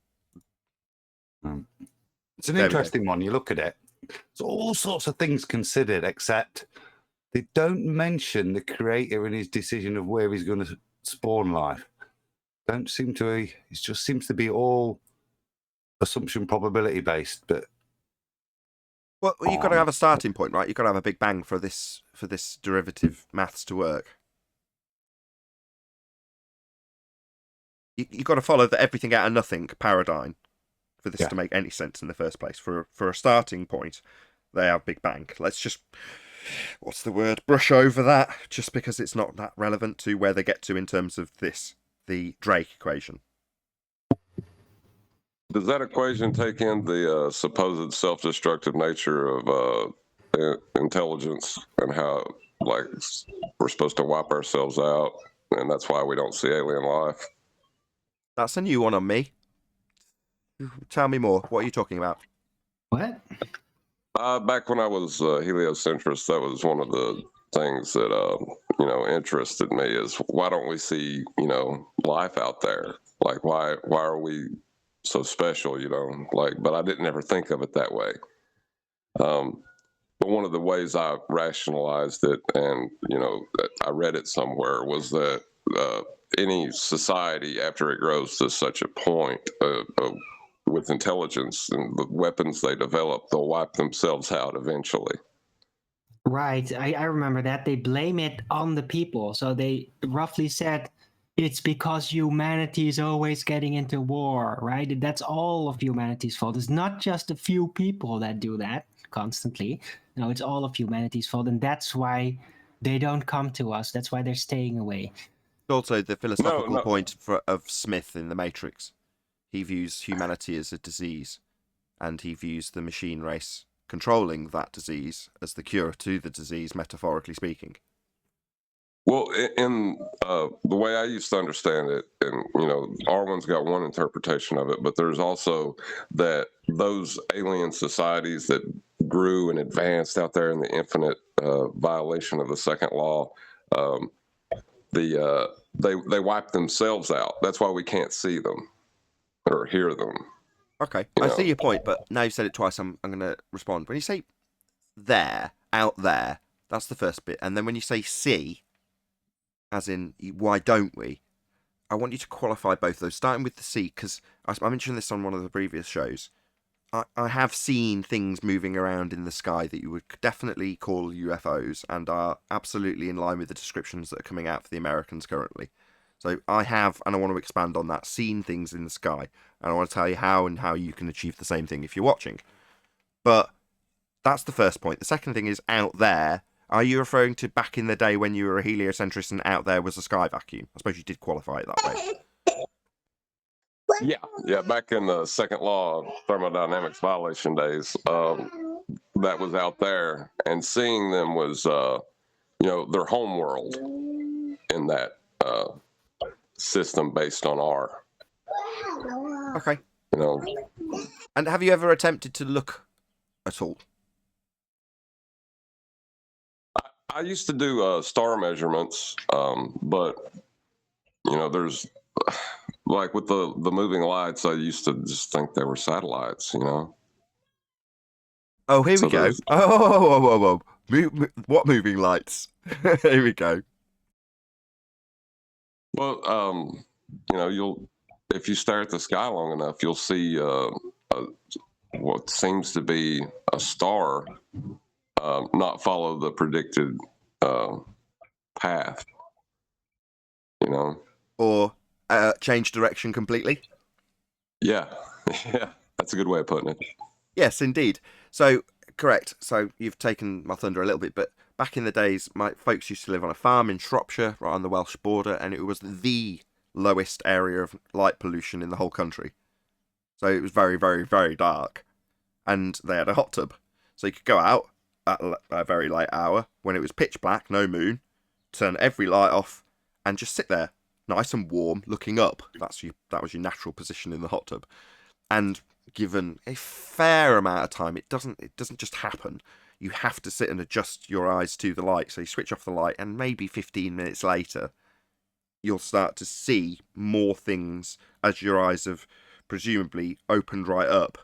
It's an interesting one. You look at it. There's all sorts of things considered, except they don't mention the creator in his decision of where he's going to spawn life. Don't seem to be. It just seems to be all assumption probability based. But well, you've got to have a starting point, right? You've got to have a big bang for this derivative maths to work. You've got to follow the everything out of nothing paradigm for this to make any sense in the first place. For a starting point, they have big bang. Let's just, what's the word, brush over that, just because it's not that relevant to where they get to in terms of the Drake equation. Does that equation take in the supposed self-destructive nature of intelligence and how, like, we're supposed to wipe ourselves out, and that's why we don't see alien life? That's a new one on me. Tell me more. What are you talking about? What? Back when I was heliocentrist, that was one of the things that interested me. Is why don't we see life out there? Like why are we so special? But I didn't ever think of it that way. But one of the ways I rationalized it, and I read it somewhere, was that any society, after it grows to such a point with intelligence and the weapons they develop, they'll wipe themselves out eventually. Right. I remember that. They blame it on the people. So they roughly said it's because humanity is always getting into war, right? That's all of humanity's fault. It's not just a few people that do that constantly. No, it's all of humanity's fault. And that's why they don't come to us. That's why they're staying away. Also, the philosophical point of Smith in The Matrix. He views humanity as a disease, and he views the machine race controlling that disease as the cure to the disease, metaphorically speaking. Well, in the way I used to understand it, and Arwen's got one interpretation of it, but there's also that those alien societies that grew and advanced out there in the infinite violation of the second law, they wipe themselves out. That's why we can't see them or hear them. Okay, I see your point, but now you've said it twice, I'm going to respond. When you say there, out there, that's the first bit. And then when you say see, as in why don't we, I want you to qualify both those, starting with the see, because I mentioned this on one of the previous shows. I have seen things moving around in the sky that you would definitely call UFOs and are absolutely in line with the descriptions that are coming out for the Americans currently. So I have, and I want to expand on that, seen things in the sky. And I want to tell you how you can achieve the same thing if you're watching. But that's the first point. The second thing is out there. Are you referring to back in the day when you were a heliocentrist and out there was a sky vacuum? I suppose you did qualify it that way. Yeah. Back in the second law thermodynamics violation days, that was out there, and seeing them was, their home world in that system based on R. Okay. And have you ever attempted to look at all? I used to do star measurements, but there's like with the moving lights, I used to just think they were satellites. Oh, here we go. Oh. What moving lights? Here we go. Well, if you stare at the sky long enough, you'll see what seems to be a star not follow the predicted path. Or change direction completely. Yeah, yeah, that's a good way of putting it. Yes, indeed. So, correct. So you've taken my thunder a little bit, but back in the days, my folks used to live on a farm in Shropshire, right on the Welsh border, and it was the lowest area of light pollution in the whole country. So it was very, very, very dark. And they had a hot tub. So you could go out at a very late hour when it was pitch black, no moon, turn every light off, and just sit there, nice and warm, looking up. That was your natural position in the hot tub. And given a fair amount of time, it doesn't just happen. You have to sit and adjust your eyes to the light. So you switch off the light, and maybe 15 minutes later, you'll start to see more things as your eyes have presumably opened right up,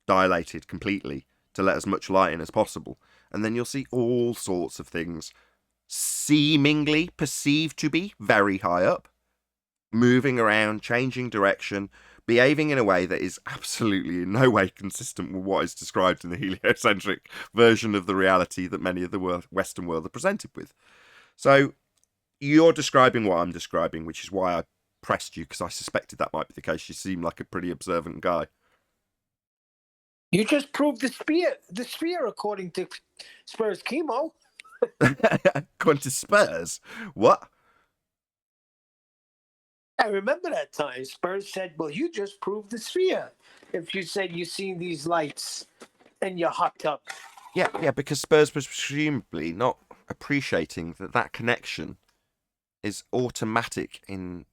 dilated completely to let as much light in as possible. And then you'll see all sorts of things seemingly perceived to be very high up, moving around, changing direction, behaving in a way that is absolutely in no way consistent with what is described in the heliocentric version of the reality that many of the Western world are presented with. So you're describing what I'm describing, which is why I pressed you, because I suspected that might be the case. You seem like a pretty observant guy. You just proved the sphere according to Spurs Chemo. According to Spurs? What? I remember that time. Spurs said, well, you just proved the sphere. If you said you've seen these lights in your hot tub. Yeah, because Spurs was presumably not appreciating that connection is automatic in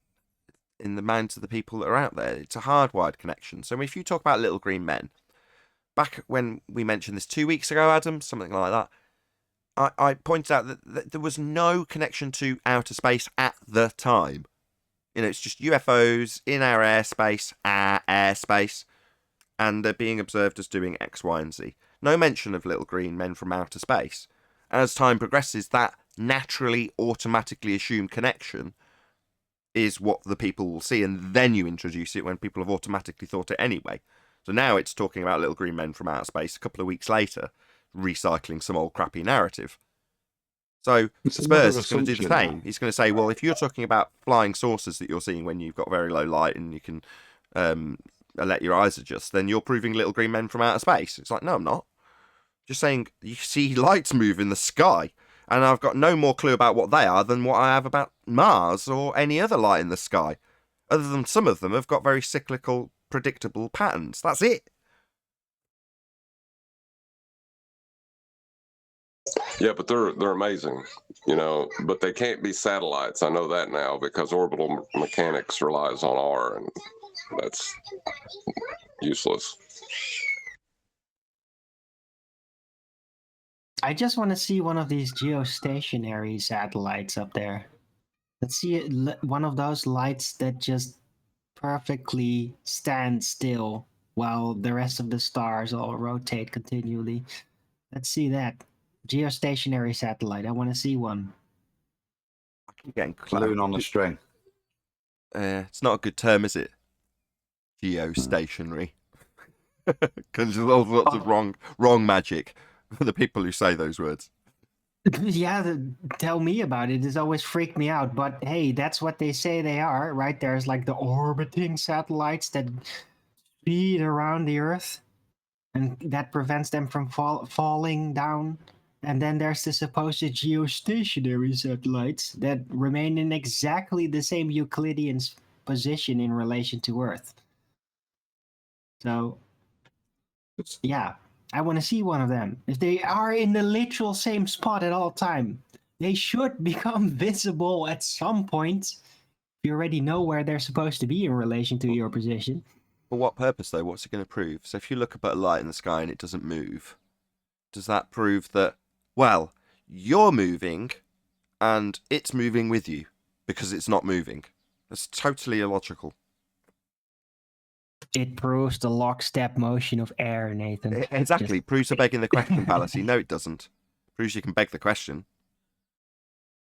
the minds of the people that are out there. It's a hardwired connection. So if you talk about little green men, back when we mentioned this 2 weeks ago, Adam, something like that, I pointed out that there was no connection to outer space at the time. It's just UFOs in our airspace, and they're being observed as doing X, Y, and Z. No mention of little green men from outer space. And as time progresses, that naturally, automatically assumed connection is what the people will see, and then you introduce it when people have automatically thought it anyway. So now it's talking about little green men from outer space a couple of weeks later, recycling some old crappy narrative. So Spurs is going to do the same. He's going to say, well, if you're talking about flying saucers that you're seeing when you've got very low light and you can let your eyes adjust, then you're proving little green men from outer space. It's like, no, I'm not. Just saying you see lights move in the sky, and I've got no more clue about what they are than what I have about Mars or any other light in the sky, other than some of them have got very cyclical, predictable patterns. That's it. Yeah, but they're amazing, but they can't be satellites. I know that now because orbital mechanics relies on R, and that's useless. I just want to see one of these geostationary satellites up there. Let's see one of those lights that just perfectly stand still while the rest of the stars all rotate continually. Let's see that. Geostationary satellite. I want to see one. I'm getting balloon on the string. It's not a good term, is it? Geostationary. Because there's all sorts of wrong magic for the people who say those words. Yeah, tell me about it. It's always freaked me out. But hey, that's what they say they are, right? There's like the orbiting satellites that speed around the Earth, and that prevents them from falling down. And then there's the supposed geostationary satellites that remain in exactly the same Euclidean position in relation to Earth. So, yeah, I want to see one of them. If they are in the literal same spot at all time, they should become visible at some point. You already know where they're supposed to be in relation to your position. For what purpose, though? What's it going to prove? So if you look up at a light in the sky and it doesn't move, does that prove that, well, you're moving and it's moving with you because it's not moving? That's totally illogical. It proves the lockstep motion of air, Nathan. Exactly. Proves a begging the question fallacy. No, it doesn't. Proves you can beg the question.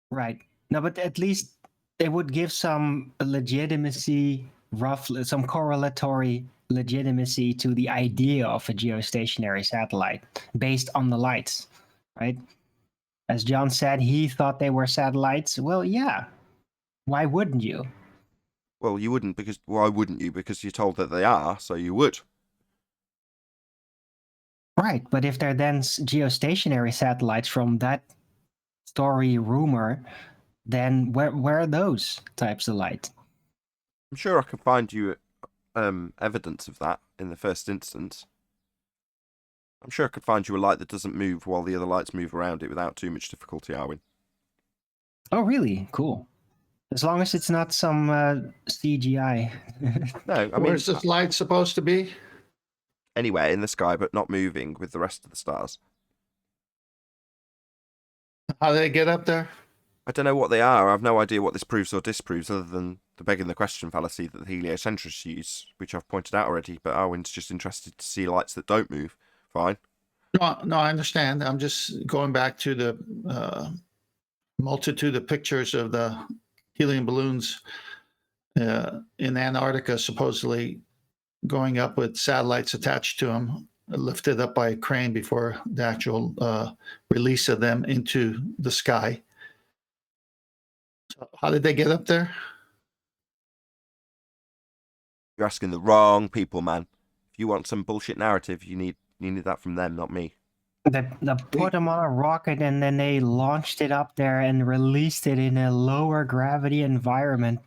Right. No, but at least it would give some legitimacy, roughly some correlatory legitimacy to the idea of a geostationary satellite based on the lights, right? As John said, he thought they were satellites. Well, yeah. Why wouldn't you? Well, you wouldn't because why wouldn't you? Because you're told that they are, so you would. Right, but if they're then geostationary satellites from that story rumor, then where are those types of light? I'm sure I can find you evidence of that in the first instance. I'm sure I could find you a light that doesn't move while the other lights move around it without too much difficulty, Arwin. Oh, really? Cool. As long as it's not some CGI. No, I mean, Where's this light supposed to be? anywhere in the sky, but not moving with the rest of the stars. How do they get up there? I don't know what they are. I have no idea what this proves or disproves, other than the begging the question fallacy that the heliocentrists use, which I've pointed out already. But Arwin's just interested to see lights that don't move. Fine. No, I understand. I'm just going back to the multitude of pictures of the helium balloons in Antarctica, supposedly going up with satellites attached to them, lifted up by a crane before the actual release of them into the sky. So how did they get up there? You're asking the wrong people, man. If you want some bullshit narrative, you need that from them, not me. They put them on a rocket and then they launched it up there and released it in a lower gravity environment.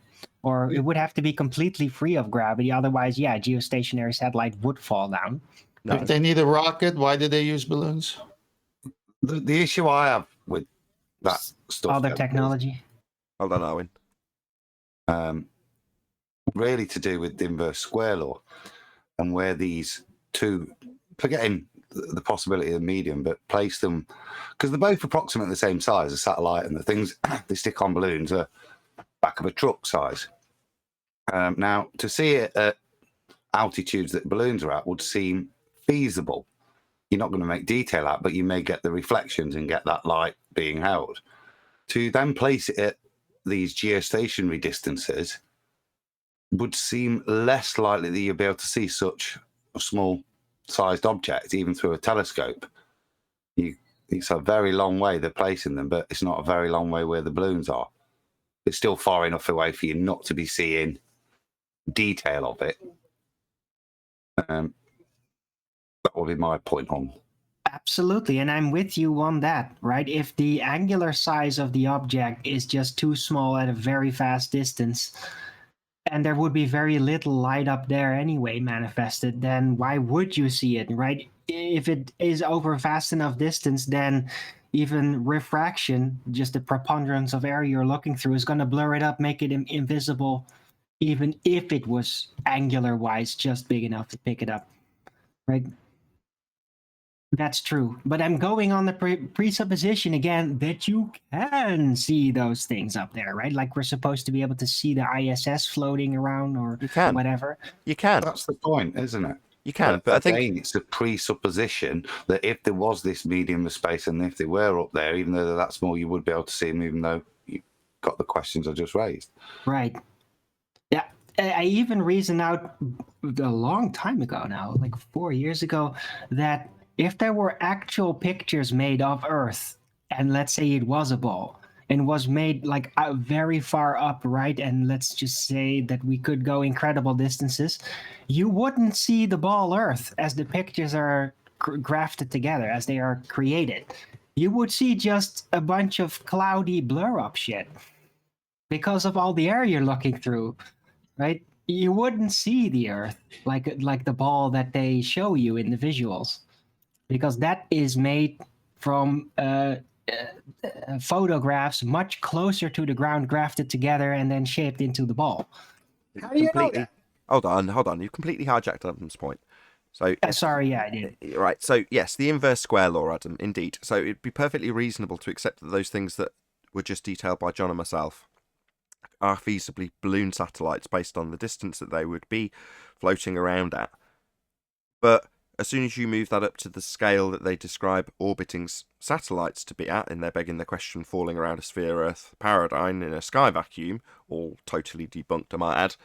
Or it would have to be completely free of gravity. Otherwise, yeah, a geostationary satellite would fall down. No. If they need a rocket, why did they use balloons? The issue I have with that stuff, Other though, technology. Hold on, Arwin. is, really to do with the inverse square law and where these two, forgetting the possibility of the medium, but place them, because they're both approximately the same size, a satellite, and the things they stick on balloons are back of a truck size. Now, to see it at altitudes that balloons are at would seem feasible. You're not going to make detail out, but you may get the reflections and get that light being held. To then place it at these geostationary distances would seem less likely that you'll be able to see such a small sized object, even through a telescope. It's a very long way they're placing them, but it's not a very long way where the balloons are. It's still far enough away for you not to be seeing detail of it. That would be my point on. Absolutely, and I'm with you on that, right? If the angular size of the object is just too small at a very fast distance, and there would be very little light up there anyway manifested, then why would you see it, right? If it is over fast enough distance, then even refraction, just the preponderance of area you're looking through, is going to blur it up, make it invisible, even if it was angular-wise just big enough to pick it up, right? That's true. But I'm going on the presupposition again that you can see those things up there, right? Like we're supposed to be able to see the ISS floating around or You can. whatever. You can. That's the point, isn't it? You can, but I think again, it's a presupposition that if there was this medium of space and if they were up there, even though they're that small, you would be able to see them, even though you got the questions I just raised. Right. Yeah. I even reasoned out a long time ago now, like 4 years ago, that if there were actual pictures made of Earth, and let's say it was a ball, and was made like very far up, right? And let's just say that we could go incredible distances, you wouldn't see the ball Earth as the pictures are grafted together, as they are created. You would see just a bunch of cloudy blur up shit because of all the air you're looking through, right? You wouldn't see the Earth like the ball that they show you in the visuals, because that is made from photographs much closer to the ground, grafted together, and then shaped into the ball. How do you know that? Hold on. You completely hijacked Adam's point. So Sorry, yeah, I did. Right. So yes, the inverse square law, Adam. Indeed. So it'd be perfectly reasonable to accept that those things that were just detailed by John and myself are feasibly balloon satellites based on the distance that they would be floating around at. But as soon as you move that up to the scale that they describe orbiting satellites to be at, and they're begging the question falling around a sphere Earth paradigm in a sky vacuum, all totally debunked, I might add,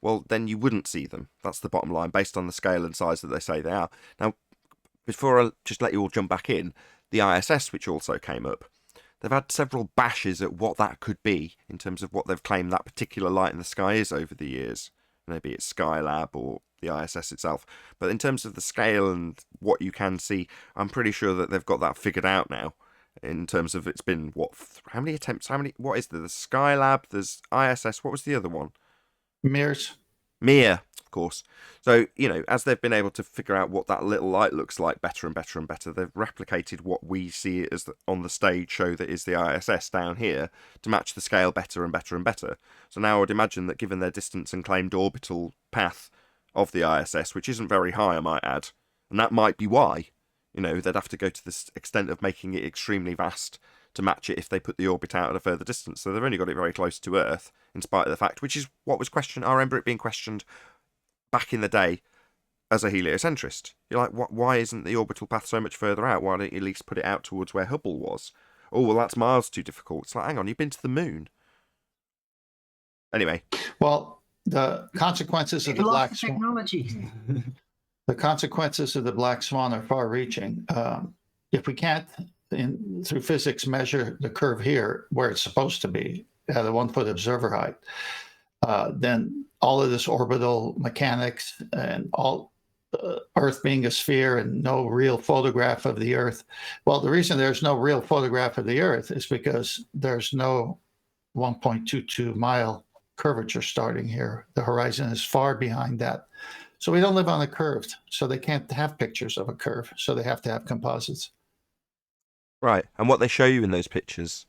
well, then you wouldn't see them. That's the bottom line, based on the scale and size that they say they are. Now, before I just let you all jump back in, the ISS, which also came up, they've had several bashes at what that could be in terms of what they've claimed that particular light in the sky is over the years. Maybe it's Skylab or the ISS itself. But in terms of the scale and what you can see, I'm pretty sure that they've got that figured out now. In terms of it's been, how many attempts? What is there? The Skylab, there's ISS, what was the other one? Mir, of course. So, as they've been able to figure out what that little light looks like better and better and better, they've replicated what we see as on the stage show that is the ISS down here to match the scale better and better and better. So now I would imagine that given their distance and claimed orbital path of the ISS, which isn't very high, I might add, and that might be why, they'd have to go to the extent of making it extremely vast to match it if they put the orbit out at a further distance. So they've only got it very close to Earth, in spite of the fact, which is what was questioned. I remember it being questioned back in the day as a heliocentrist. You're like, why isn't the orbital path so much further out? Why don't you at least put it out towards where Hubble was? Oh, well, that's miles too difficult. It's like, hang on, you've been to the moon. Anyway. Well, the consequences of the black swan. Technology. The consequences of the black swan are far-reaching. If we can't, through physics, measure the curve here where it's supposed to be at a 1 foot observer height, then all of this orbital mechanics and all Earth being a sphere and no real photograph of the Earth. Well, the reason there's no real photograph of the Earth is because there's no 1.22 mile curvature starting here. The horizon is far behind that. So we don't live on a curve, so they can't have pictures of a curve, so they have to have composites. Right, and what they show you in those pictures,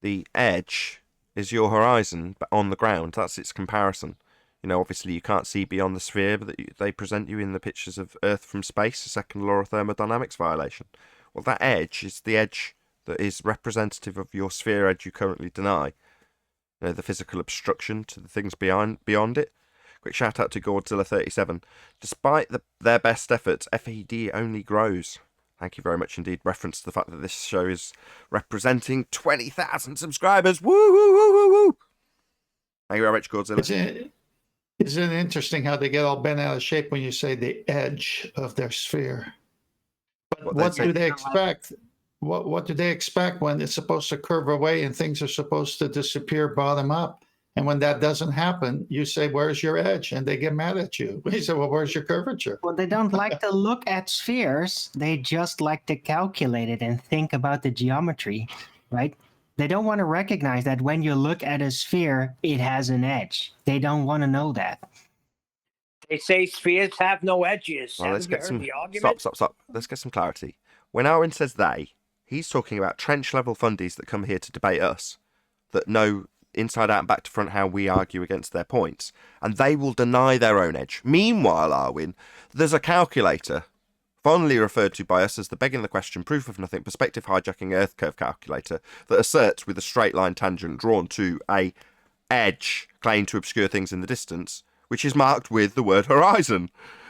the edge is your horizon, but on the ground, that's its comparison. Obviously you can't see beyond the sphere that they present you in the pictures of Earth from space, a second law of thermodynamics violation. Well, that edge is the edge that is representative of your sphere edge you currently deny. The physical obstruction to the things beyond it. Quick shout out to Godzilla37. Despite their best efforts, FED only grows. Thank you very much indeed. Reference to the fact that this show is representing 20,000 subscribers. Woo, woo, woo, woo, woo. Thank you very much, Godzilla. Isn't it interesting how they get all bent out of shape when you say the edge of their sphere? But what do they expect? What do they expect when it's supposed to curve away and things are supposed to disappear bottom up? And when that doesn't happen, you say, where's your edge? And they get mad at you. You say, well, where's your curvature? Well, they don't like to look at spheres. They just like to calculate it and think about the geometry, right? They don't want to recognize that when you look at a sphere, it has an edge. They don't want to know that. They say spheres have no edges. Well, let's Haven't you get heard some. the argument? Stop. Let's get some clarity. When Owen says they, he's talking about trench level fundies that come here to debate us, that know inside out and back to front how we argue against their points, and they will deny their own edge. Meanwhile, Arwin, there's a calculator, fondly referred to by us as the begging the question, proof of nothing, perspective hijacking earth curve calculator, that asserts with a straight line tangent drawn to a edge claimed to obscure things in the distance, which is marked with the word horizon.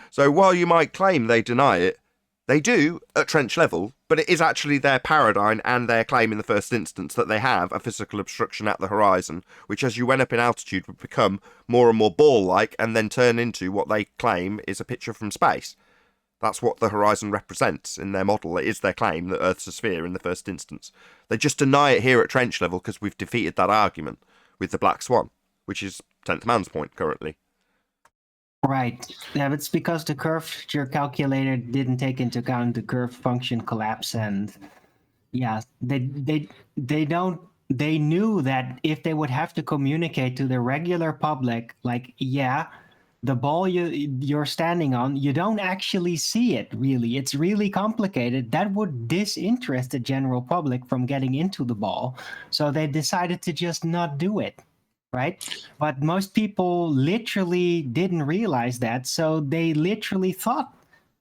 So while you might claim they deny it, they do at trench level, but it is actually their paradigm and their claim in the first instance that they have a physical obstruction at the horizon, which as you went up in altitude would become more and more ball-like and then turn into what they claim is a picture from space. That's what the horizon represents in their model. It is their claim that Earth's a sphere in the first instance. They just deny it here at trench level because we've defeated that argument with the Black Swan, which is 10th man's point currently. Right. Yeah, it's because the curvature calculator didn't take into account the curve function collapse, and yeah, they knew that if they would have to communicate to the regular public, like, yeah, the ball you're standing on, you don't actually see it really. It's really complicated. That would disinterest the general public from getting into the ball. So they decided to just not do it. Right? But most people literally didn't realize that. So they literally thought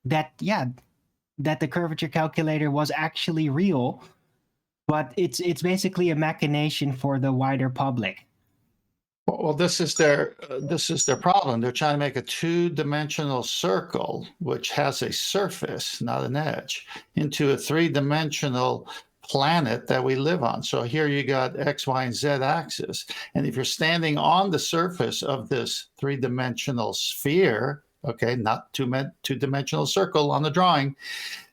that, yeah, that the curvature calculator was actually real. But it's basically a machination for the wider public. Well, this is their problem. They're trying to make a two-dimensional circle, which has a surface, not an edge, into a three-dimensional planet that we live on. So here you got X, Y, and Z axis. And if you're standing on the surface of this three-dimensional sphere, okay, not two-dimensional circle on the drawing,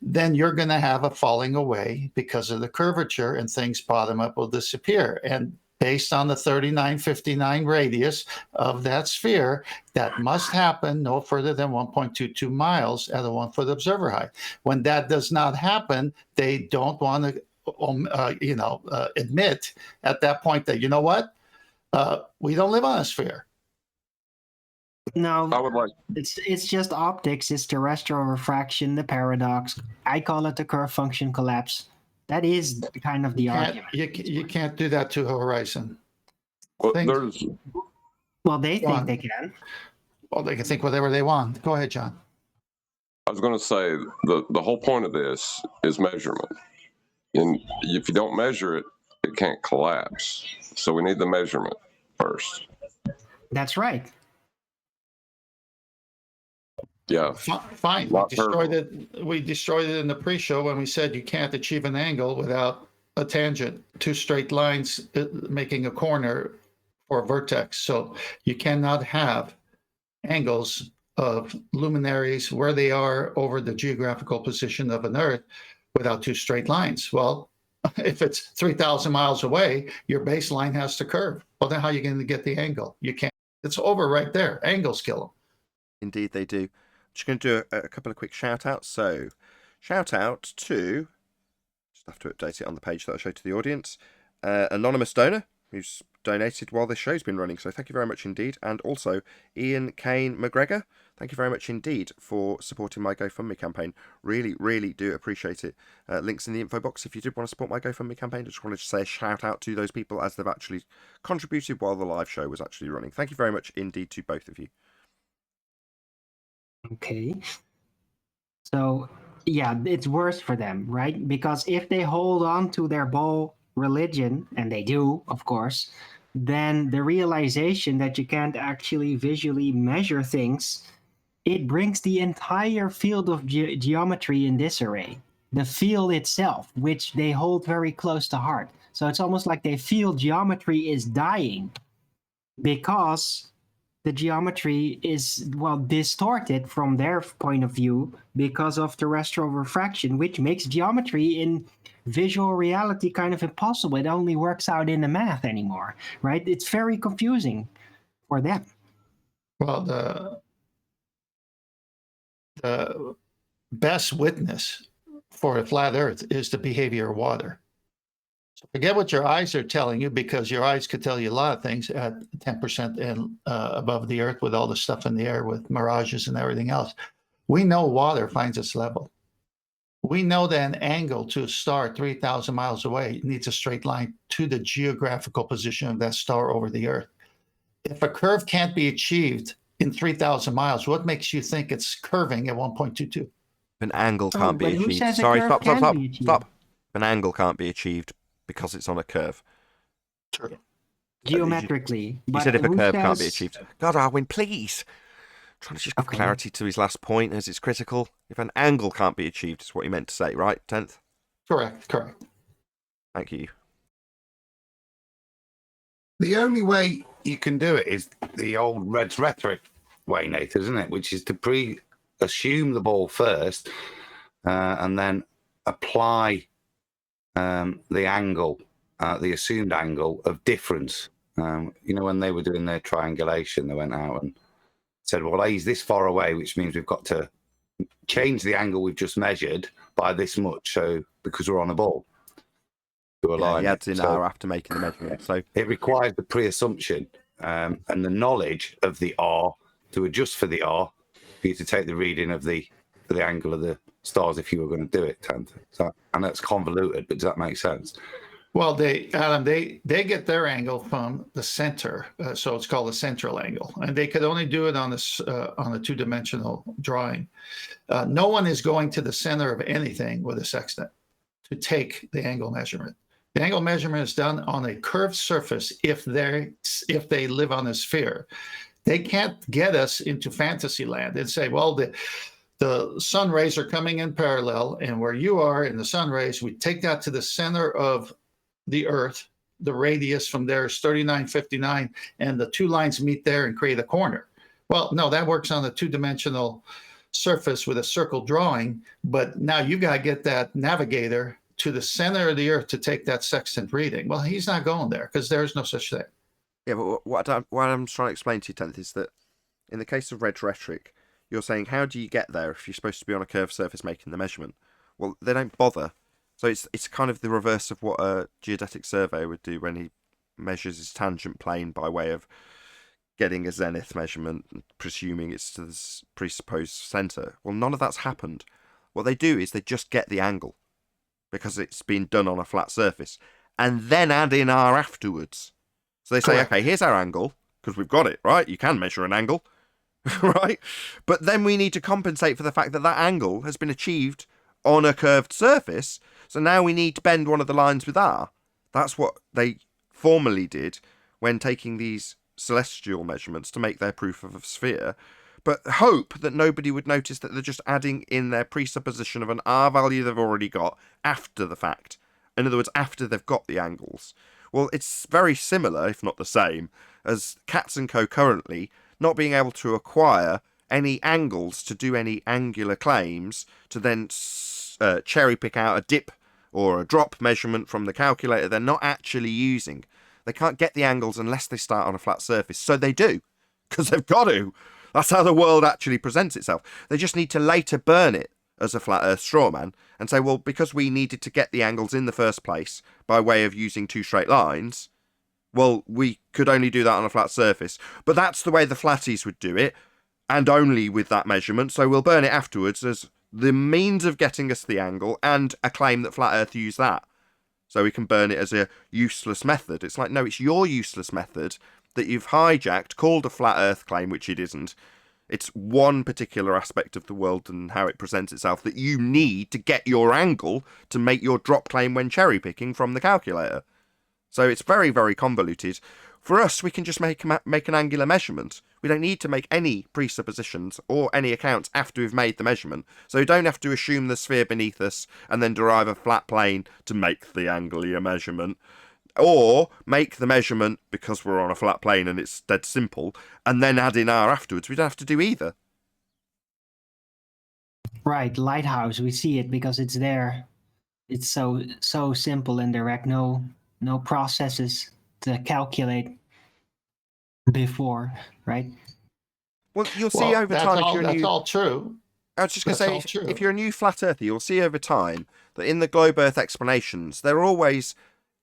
then you're going to have a falling away because of the curvature, and things bottom up will disappear. And based on the 3959 radius of that sphere, that must happen no further than 1.22 miles at a 1-foot observer height. When that does not happen, they don't want to admit at that point that, you know what, we don't live on a sphere. No, I would like. It's just optics. It's terrestrial refraction, the paradox. I call it the curve function collapse. That is kind of the argument. You can't do that to Horizon. Well, Things- Well, they Go on. think they can. Well, they can think whatever they want. Go ahead, John. I was going to say the whole point of this is measurement, and if you don't measure it, it can't collapse. So we need the measurement first. That's right. Yeah. Fine. We destroyed it in the pre-show when we said you can't achieve an angle without a tangent, two straight lines making a corner for a vertex. So you cannot have angles of luminaries where they are over the geographical position of an Earth without two straight lines. Well, if it's 3,000 miles away, your baseline has to curve. Well, then how are you going to get the angle? You can't. It's over right there. Angles kill them. Indeed, they do. Just going to do a couple of quick shout outs. So, shout out to, just have to update it on the page that I showed to the audience, anonymous donor who's donated while this show's been running. So, thank you very much indeed. And also, Ian Kane McGregor, thank you very much indeed for supporting my GoFundMe campaign. Really, really do appreciate it. Links in the info box if you did want to support my GoFundMe campaign. I just wanted to say a shout out to those people as they've actually contributed while the live show was actually running. Thank you very much indeed to both of you. Okay. So, yeah, it's worse for them, right? Because if they hold on to their bull religion, and they do, of course, then the realization that you can't actually visually measure things, it brings the entire field of geometry in disarray. The field itself, which they hold very close to heart. So it's almost like they feel geometry is dying because the geometry is, well, distorted from their point of view because of terrestrial refraction, which makes geometry in visual reality kind of impossible. It only works out in the math anymore, right? It's very confusing for them. Well, the best witness for a flat Earth is the behavior of water. So forget what your eyes are telling you, because your eyes could tell you a lot of things at 10% and above the Earth with all the stuff in the air with mirages and everything else. We know water finds its level. We know that an angle to a star 3,000 miles away needs a straight line to the geographical position of that star over the Earth. If a curve can't be achieved in 3,000 miles, what makes you think it's curving at 1.22? An angle can't be but who achieved. says a Sorry, curve stop. can be achieved? An angle can't be achieved because it's on a curve. Sure. Geometrically. You said if a curve can't be achieved. God, Arwin, please. Trying to just give clarity to his last point as it's critical. If an angle can't be achieved, is what he meant to say, right? 10th? Correct. Thank you. The only way you can do it is the old Red's rhetoric way, Nathan, isn't it? Which is to assume the ball first and then apply the angle, the assumed angle of difference. When they were doing their triangulation, they went out and said, well, A's this far away, which means we've got to change the angle we've just measured by this much, so because we're on a ball. To align he adds in so R after making the measurement. So it requires the pre-assumption and the knowledge of the R to adjust for the R for you to take the reading of the angle of the stars if you were going to do it. So I know it's convoluted, but does that make sense? Well, they get their angle from the center, so it's called a central angle, and they could only do it on a two-dimensional drawing. No one is going to the center of anything with a sextant to take the angle measurement. The angle measurement is done on a curved surface if they live on a sphere. They can't get us into fantasy land and say, well, the sun rays are coming in parallel, and where you are in the sun rays, we take that to the center of the Earth. The radius from there is 3959, and the two lines meet there and create a corner. Well, no, that works on a two-dimensional surface with a circle drawing, but now you've got to get that navigator to the center of the Earth to take that sextant reading. Well, he's not going there because there's no such thing. Yeah, but what I'm trying to explain to you, Tenth, is that in the case of red rhetoric, you're saying, how do you get there if you're supposed to be on a curved surface making the measurement? Well, they don't bother. So it's kind of the reverse of what a geodetic surveyor would do when he measures his tangent plane by way of getting a zenith measurement, presuming it's to the presupposed centre. Well, none of that's happened. What they do is they just get the angle, because it's been done on a flat surface, and then add in R afterwards. So they say, Correct. okay, here's our angle, because we've got it, right? You can measure an angle, right? But then we need to compensate for the fact that that angle has been achieved on a curved surface, so now we need to bend one of the lines with R. That's what they formerly did when taking these celestial measurements to make their proof of a sphere, but hope that nobody would notice that they're just adding in their presupposition of an R value they've already got after the fact. In other words, after they've got the angles. Well, it's very similar, if not the same, as Katz & Co. currently not being able to acquire any angles to do any angular claims to then cherry pick out a dip or a drop measurement from the calculator they're not actually using. They can't get the angles unless they start on a flat surface. So they do, because they've got to. That's how the world actually presents itself. They just need to later burn it as a flat earth straw man and say, well, because we needed to get the angles in the first place by way of using two straight lines, well, we could only do that on a flat surface. But that's the way the flatties would do it, and only with that measurement, so we'll burn it afterwards as the means of getting us the angle and a claim that flat earth used that. So we can burn it as a useless method. It's like, no, it's your useless method that you've hijacked, called a flat earth claim, which it isn't. It's one particular aspect of the world and how it presents itself that you need to get your angle to make your drop claim when cherry picking from the calculator. So it's very, very convoluted. For us, we can just make an angular measurement. We don't need to make any presuppositions or any accounts after we've made the measurement. So we don't have to assume the sphere beneath us and then derive a flat plane to make the angular measurement. Or make the measurement because we're on a flat plane and it's dead simple, and then add in R afterwards. We don't have to do either. Right, Lighthouse, we see it because it's there. It's so simple and direct. No processes to calculate before, right? Well, you'll see over time if you're that's all true. I was just going to say, if you're a new flat earther, you'll see over time that in the globe earth explanations, they're always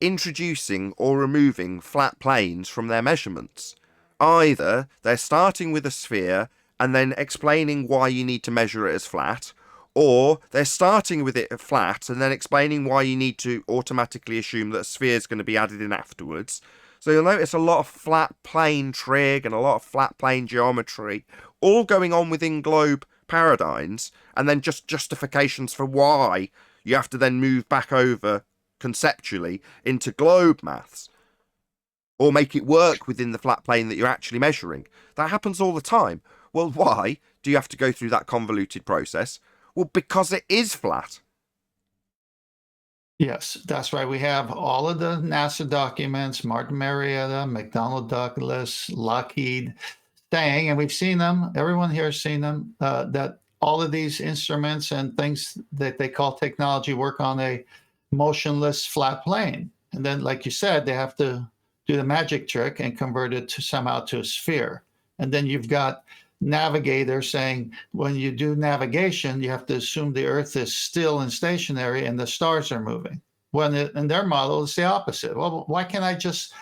introducing or removing flat planes from their measurements. Either they're starting with a sphere and then explaining why you need to measure it as flat, or they're starting with it flat and then explaining why you need to automatically assume that a sphere is going to be added in afterwards. So you'll notice a lot of flat plane trig and a lot of flat plane geometry all going on within globe paradigms, and then just justifications for why you have to then move back over conceptually into globe maths or make it work within the flat plane that you're actually measuring. That happens all the time. Well, why do you have to go through that convoluted process? Well, because it is flat. Yes, that's right. We have all of the NASA documents, Martin Marietta, McDonnell Douglas, Lockheed, saying, and we've seen them, everyone here has seen them, that all of these instruments and things that they call technology work on a motionless flat plane. And then, like you said, they have to do the magic trick and convert it to somehow to a sphere. And then you've got Navigator saying, when you do navigation, you have to assume the Earth is still and stationary and the stars are moving. When in their model, it's the opposite. Well, why can't I just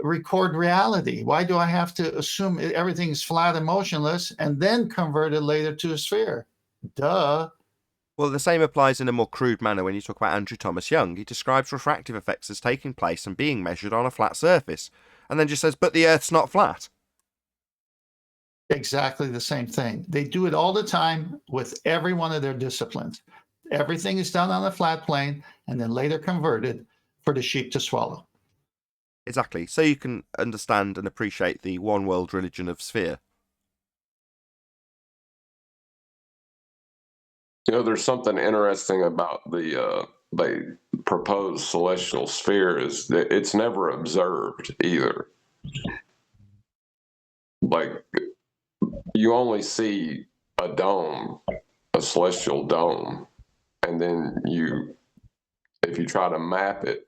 record reality? Why do I have to assume everything's flat and motionless and then convert it later to a sphere? Duh. Well, the same applies in a more crude manner when you talk about Andrew Thomas Young. He describes refractive effects as taking place and being measured on a flat surface, and then just says, but the Earth's not flat. Exactly the same thing. They do it all the time with every one of their disciplines. Everything is done on a flat plane and then later converted for the sheep to swallow. Exactly. So you can understand and appreciate the one world religion of sphere. There's something interesting about the proposed celestial sphere is that it's never observed either. Like, you only see a dome, a celestial dome, and then if you try to map it,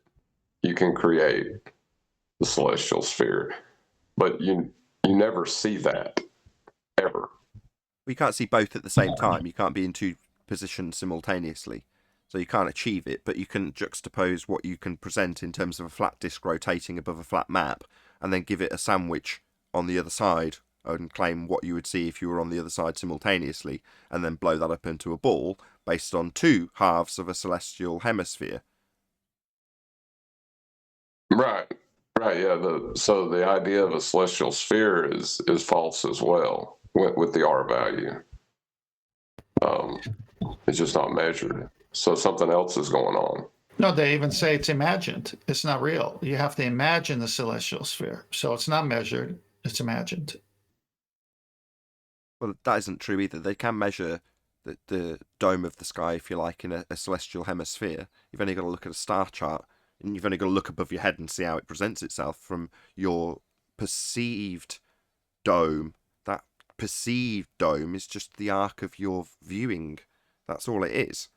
you can create the celestial sphere, but you never see that ever. We can't see both at the same time. You can't be in two positions simultaneously. So you can't achieve it, but you can juxtapose what you can present in terms of a flat disk rotating above a flat map, and then give it a sandwich on the other side and claim what you would see if you were on the other side simultaneously, and then blow that up into a ball based on two halves of a celestial hemisphere. Right, yeah. So the idea of a celestial sphere is false as well with the R value. It's just not measured. So something else is going on. No, they even say it's imagined. It's not real. You have to imagine the celestial sphere. So it's not measured, it's imagined. Well, that isn't true either. They can measure the dome of the sky, if you like, in a celestial hemisphere. You've only got to look at a star chart, and you've only got to look above your head and see how it presents itself from your perceived dome. That perceived dome is just the arc of your viewing. That's all it is.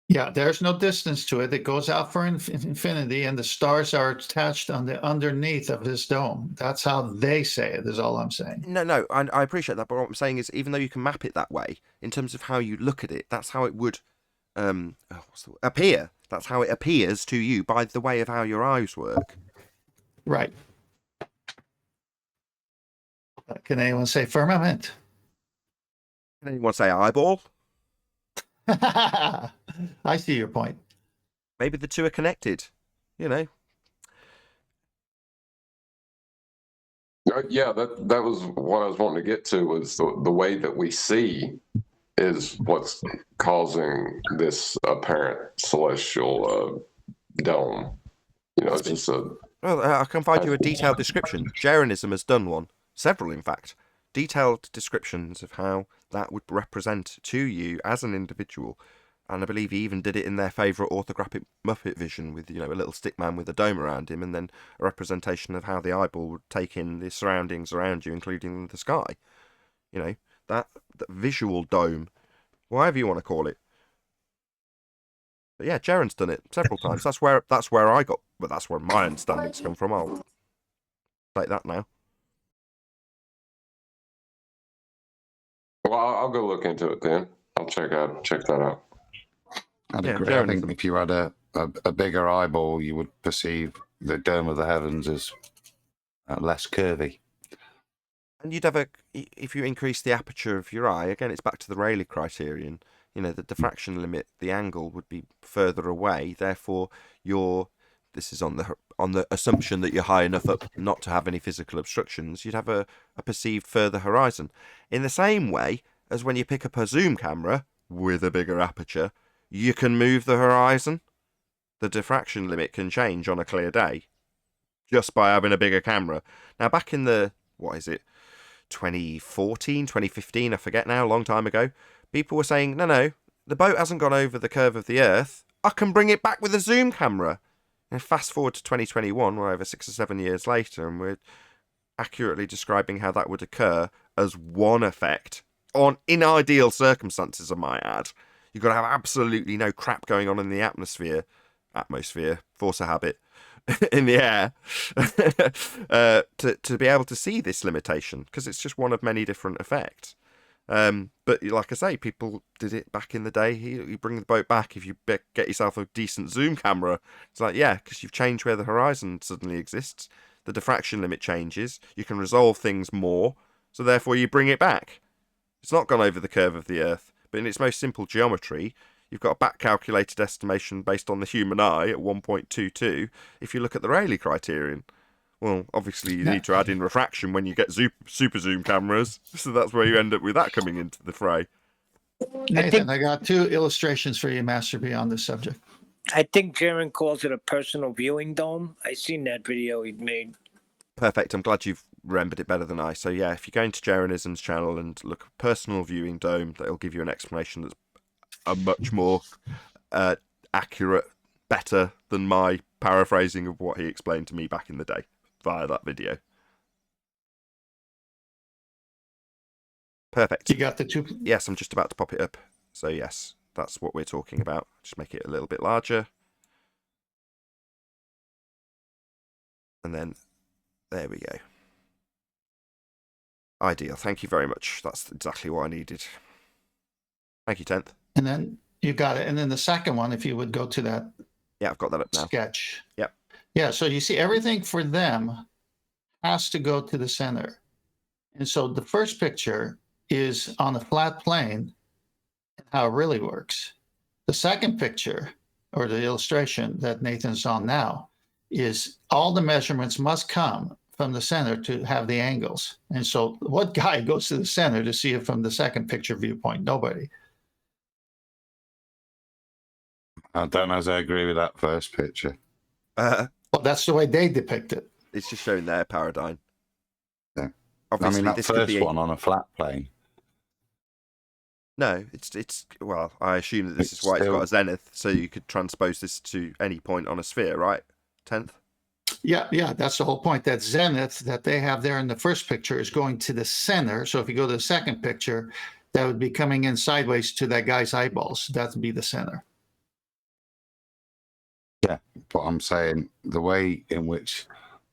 Yeah, there's no distance to it. It goes out for infinity, and the stars are attached on the underneath of this dome. That's how they say it, is all I'm saying. No, I appreciate that, but what I'm saying is, even though you can map it that way, in terms of how you look at it, that's how it would appear. That's how it appears to you by the way of how your eyes work. Right. Can anyone say firmament? Can anyone say eyeball? I see your point. Maybe the two are connected, Yeah, that was what I was wanting to get to, was the way that we see is what's causing this apparent celestial dome. It's just Well, I can find you a detailed description. Jeranism has done one. Several, in fact. Detailed descriptions of how that would represent to you as an individual. And I believe he even did it in their favourite orthographic Muppet vision with, a little stick man with a dome around him, and then a representation of how the eyeball would take in the surroundings around you, including the sky. That visual dome, whatever you want to call it. But yeah, Jaren's done it several times. That's where I got, but that's where my understandings come from. I'll take that now. well, I'll go look into it then. I'll check that out. I'd Yeah, agree. I think Jeranism. if you had a bigger eyeball, you would perceive the dome of the heavens as less curvy. And if you increase the aperture of your eye, again, it's back to the Rayleigh criterion. The diffraction limit, the angle would be further away. Therefore, this is on the assumption that you're high enough up not to have any physical obstructions. You'd have a perceived further horizon. In the same way as when you pick up a zoom camera with a bigger aperture, you can move the horizon. The diffraction limit can change on a clear day just by having a bigger camera. Now, back in the 2014, 2015, I forget now, a long time ago, people were saying, no, the boat hasn't gone over the curve of the Earth. I can bring it back with a zoom camera. And fast forward to 2021, we're over 6 or 7 years later, and we're accurately describing how that would occur as one effect. In ideal circumstances, I might add. You've got to have absolutely no crap going on in the atmosphere, force of habit, in the air, to be able to see this limitation, because it's just one of many different effects. But like I say, people did it back in the day. You bring the boat back if you get yourself a decent zoom camera. It's like, yeah, because you've changed where the horizon suddenly exists. The diffraction limit changes. You can resolve things more. So therefore you bring it back. It's not gone over the curve of the Earth, but in its most simple geometry, you've got a back-calculated estimation based on the human eye at 1.22 if you look at the Rayleigh criterion. Well, obviously you need to add in refraction when you get super zoom cameras, so that's where you end up with that coming into the fray. Nathan, I got two illustrations for you, Master B, on this subject. I think Jaron calls it a personal viewing dome. I seen that video he made. Perfect. I'm glad you've remembered it better than I. So yeah, if you go into Jaronism's channel and look at personal viewing dome, that'll give you an explanation that's a much more accurate, better than my paraphrasing of what he explained to me back in the day via that video. Perfect. You got the two. Yes, I'm just about to pop it up. So yes, that's what we're talking about. Just make it a little bit larger. And then there we go. Ideal. Thank you very much. That's exactly what I needed. Thank you, 10th. And then you got it. And then the second one, if you would go to that Yeah, I've got that up now. sketch. Yep. Yeah. So you see everything for them has to go to the center. And so the first picture is on a flat plane, how it really works. The second picture, or the illustration that Nathan's on now, is all the measurements must come from the center to have the angles. And so what guy goes to the center to see it from the second picture viewpoint? Nobody. I don't know as I agree with that first picture. Well, that's the way they depict it. It's just showing their paradigm. Yeah. Obviously, I mean, that this could first be one on a flat plane. No, it's well, I assume that this is why it's got a zenith, so you could transpose this to any point on a sphere, right? 10th? Yeah, that's the whole point. That zenith that they have there in the first picture is going to the center. So if you go to the second picture, that would be coming in sideways to that guy's eyeballs. That would be the center. Yeah, but I'm saying the way in which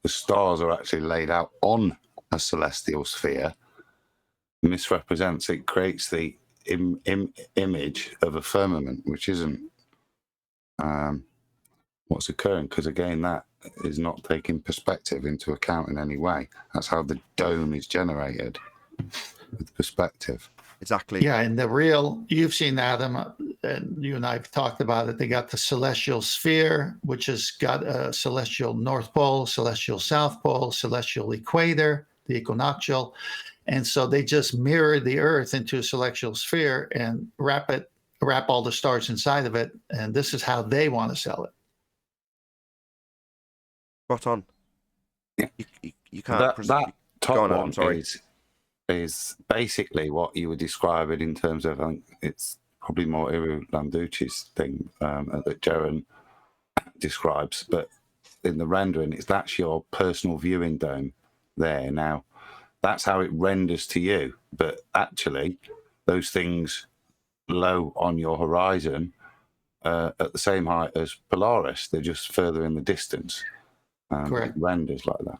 the stars are actually laid out on a celestial sphere misrepresents it, creates the image of a firmament, which isn't what's occurring, because again, that is not taking perspective into account in any way. That's how the dome is generated, with perspective. Exactly. Yeah, and the real, you've seen Adam, and you and I have talked about it. They got the celestial sphere, which has got a celestial North Pole, celestial South Pole, celestial equator, the equinoctial. And so they just mirror the Earth into a celestial sphere and wrap all the stars inside of it. And this is how they want to sell it. Spot on. Yeah. You can't. That top Go on, Adam, one sorry. is basically what you were describing in terms of, I think it's probably more Iru Landucci's thing that Jaron describes, but in the rendering, that's your personal viewing dome there. Now, that's how it renders to you, but actually, those things low on your horizon at the same height as Polaris, they're just further in the distance. Correct. It renders like that.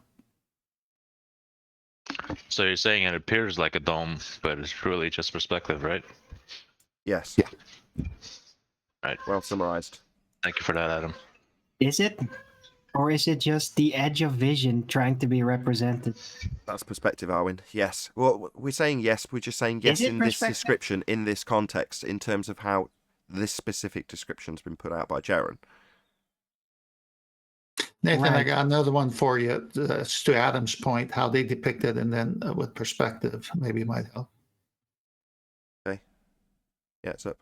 So you're saying it appears like a dome, but it's really just perspective, right? Yes. Yeah. Right. Well summarized. Thank you for that, Adam. Is it? Or is it just the edge of vision trying to be represented? That's perspective, Arwin. Yes. Well, we're saying yes. We're just saying yes in this description, in this context, in terms of how this specific description's been put out by Jaron. Nathan, Right. I got another one for you. It's to Adam's point, how they depict it, and then with perspective, maybe it might help. Okay. Yeah, it's up.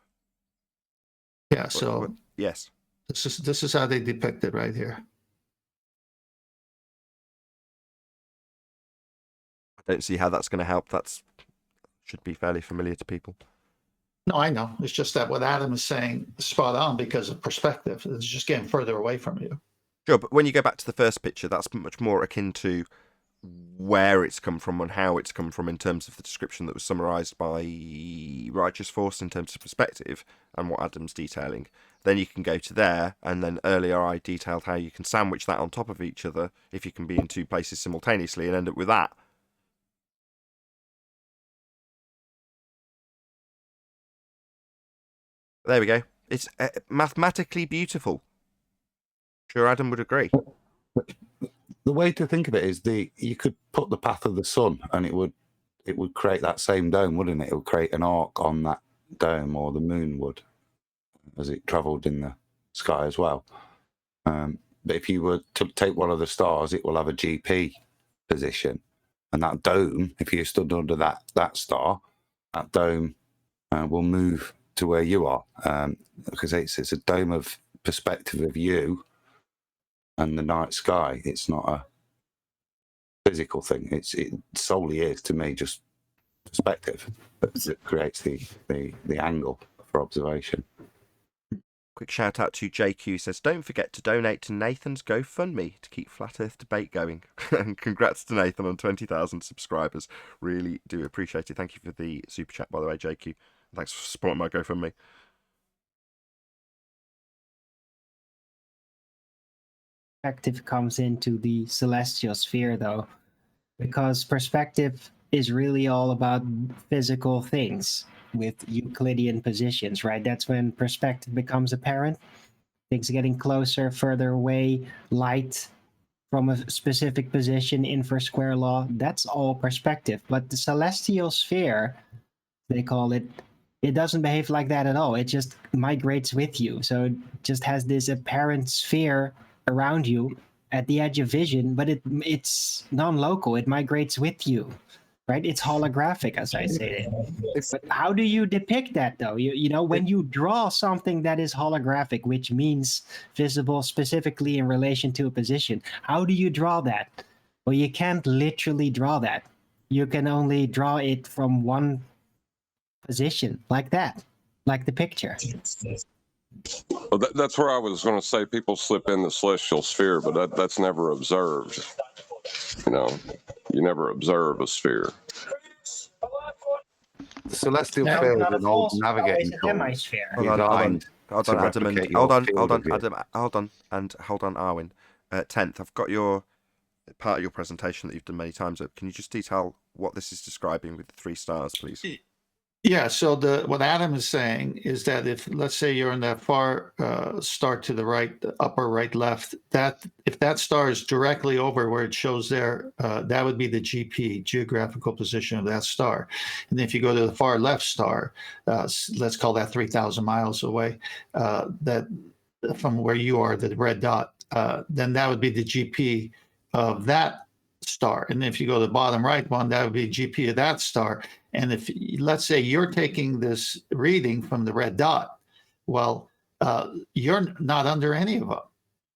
Yeah, so yes. this is how they depict it right here. I don't see how that's going to help. That's should be fairly familiar to people. No, I know. It's just that what Adam is saying is spot on because of perspective. It's just getting further away from you. Sure, but when you go back to the first picture, that's much more akin to where it's come from and how it's come from in terms of the description that was summarized by Righteous Force in terms of perspective and what Adam's detailing. Then you can go to there, and then earlier I detailed how you can sandwich that on top of each other if you can be in two places simultaneously and end up with that. There we go. It's mathematically beautiful. Sure, Adam would agree. The way to think of it is you could put the path of the sun and it would create that same dome, wouldn't it? It would create an arc on that dome, or the moon would, as it travelled in the sky as well. But if you were to take one of the stars, it will have a GP position, and that dome, if you stood under that star, that dome will move to where you are, because it's a dome of perspective of you and the night sky. It's not a physical thing. It solely is, to me, just perspective that creates the angle for observation. Quick shout out to JQ, who says, don't forget to donate to Nathan's GoFundMe to keep Flat Earth debate going. And congrats to Nathan on 20,000 subscribers. Really do appreciate it. Thank you for the super chat, by the way, JQ. Thanks for supporting my GoFundMe. Perspective comes into the celestial sphere, though, because perspective is really all about physical things with Euclidean positions, right? That's when perspective becomes apparent. Things getting closer, further away, light from a specific position, inverse square law. That's all perspective. But the celestial sphere, they call it, it doesn't behave like that at all. It just migrates with you. So it just has this apparent sphere around you at the edge of vision, but it's non-local. It migrates with you, right? It's holographic, as I say it. But how do you depict that, though? You know, when you draw something that is holographic, which means visible specifically in relation to a position, how do you draw that? Well, you can't literally draw that. You can only draw it from one position, like that, like the picture. Well, that's where I was going to say people slip in the celestial sphere, but that's never observed. You know, you never observe a sphere. The celestial No, sphere not is a an old full navigating sphere, tool. hemisphere. Hold on, Designed hold to on, Adam, and replicate your field of view. hold on, Arwin. 10th, I've got your part of your presentation that you've done many times. Can you just detail what this is describing with the 3 stars, please? Yeah, so what Adam is saying is that if, let's say, you're in that far star to the right, the upper right, left, that if that star is directly over where it shows there, that would be the GP, geographical position of that star. And if you go to the far left star, let's call that 3,000 miles away, that from where you are, the red dot, then that would be the GP of that star. And if you go to the bottom right one, that would be GP of that star. And if, let's say, you're taking this reading from the red dot, well, you're not under any of them.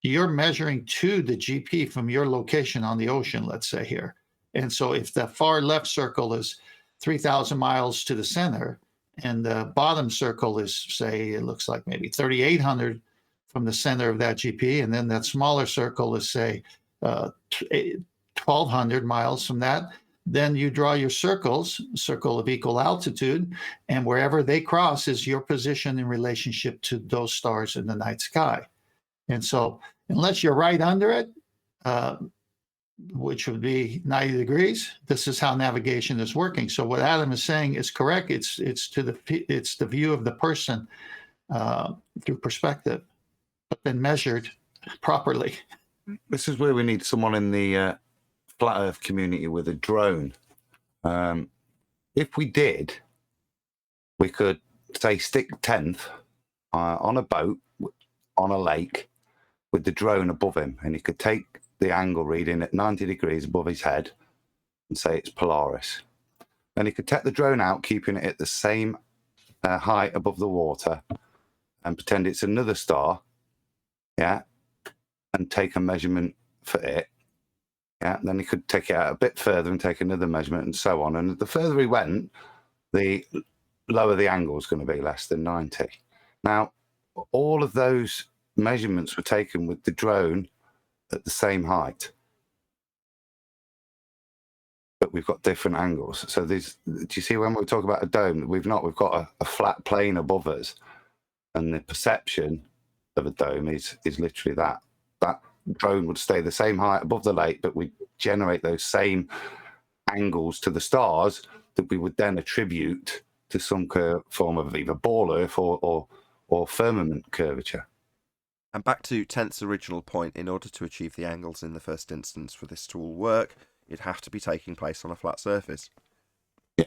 You're measuring to the GP from your location on the ocean, let's say here. And so if the far left circle is 3,000 miles to the center, and the bottom circle is, say, it looks like maybe 3,800 from the center of that GP, and then that smaller circle is, say, 1,200 miles from that, then you draw your circles, circle of equal altitude, and wherever they cross is your position in relationship to those stars in the night sky. And so unless you're right under it, which would be 90 degrees, this is how navigation is working. So what Adam is saying is correct. It's the view of the person through perspective, but then measured properly. This is where we need someone in the flat Earth community with a drone. If we did, we could, say, stick 10th on a boat on a lake with the drone above him, and he could take the angle reading at 90 degrees above his head and say it's Polaris. Then he could take the drone out, keeping it at the same height above the water, and pretend it's another star, yeah, and take a measurement for it. Yeah, then he could take it out a bit further and take another measurement and so on. And the further he went, the lower the angle is going to be, less than 90. Now, all of those measurements were taken with the drone at the same height. But we've got different angles. So do you see when we talk about a dome, we've got a flat plane above us. And the perception of a dome is literally that. That drone would stay the same height above the lake, but we generate those same angles to the stars that we would then attribute to some form of either ball earth or firmament curvature. And back to 10th's original point, in order to achieve the angles in the first instance for this to all work, it'd have to be taking place on a flat surface. Yeah.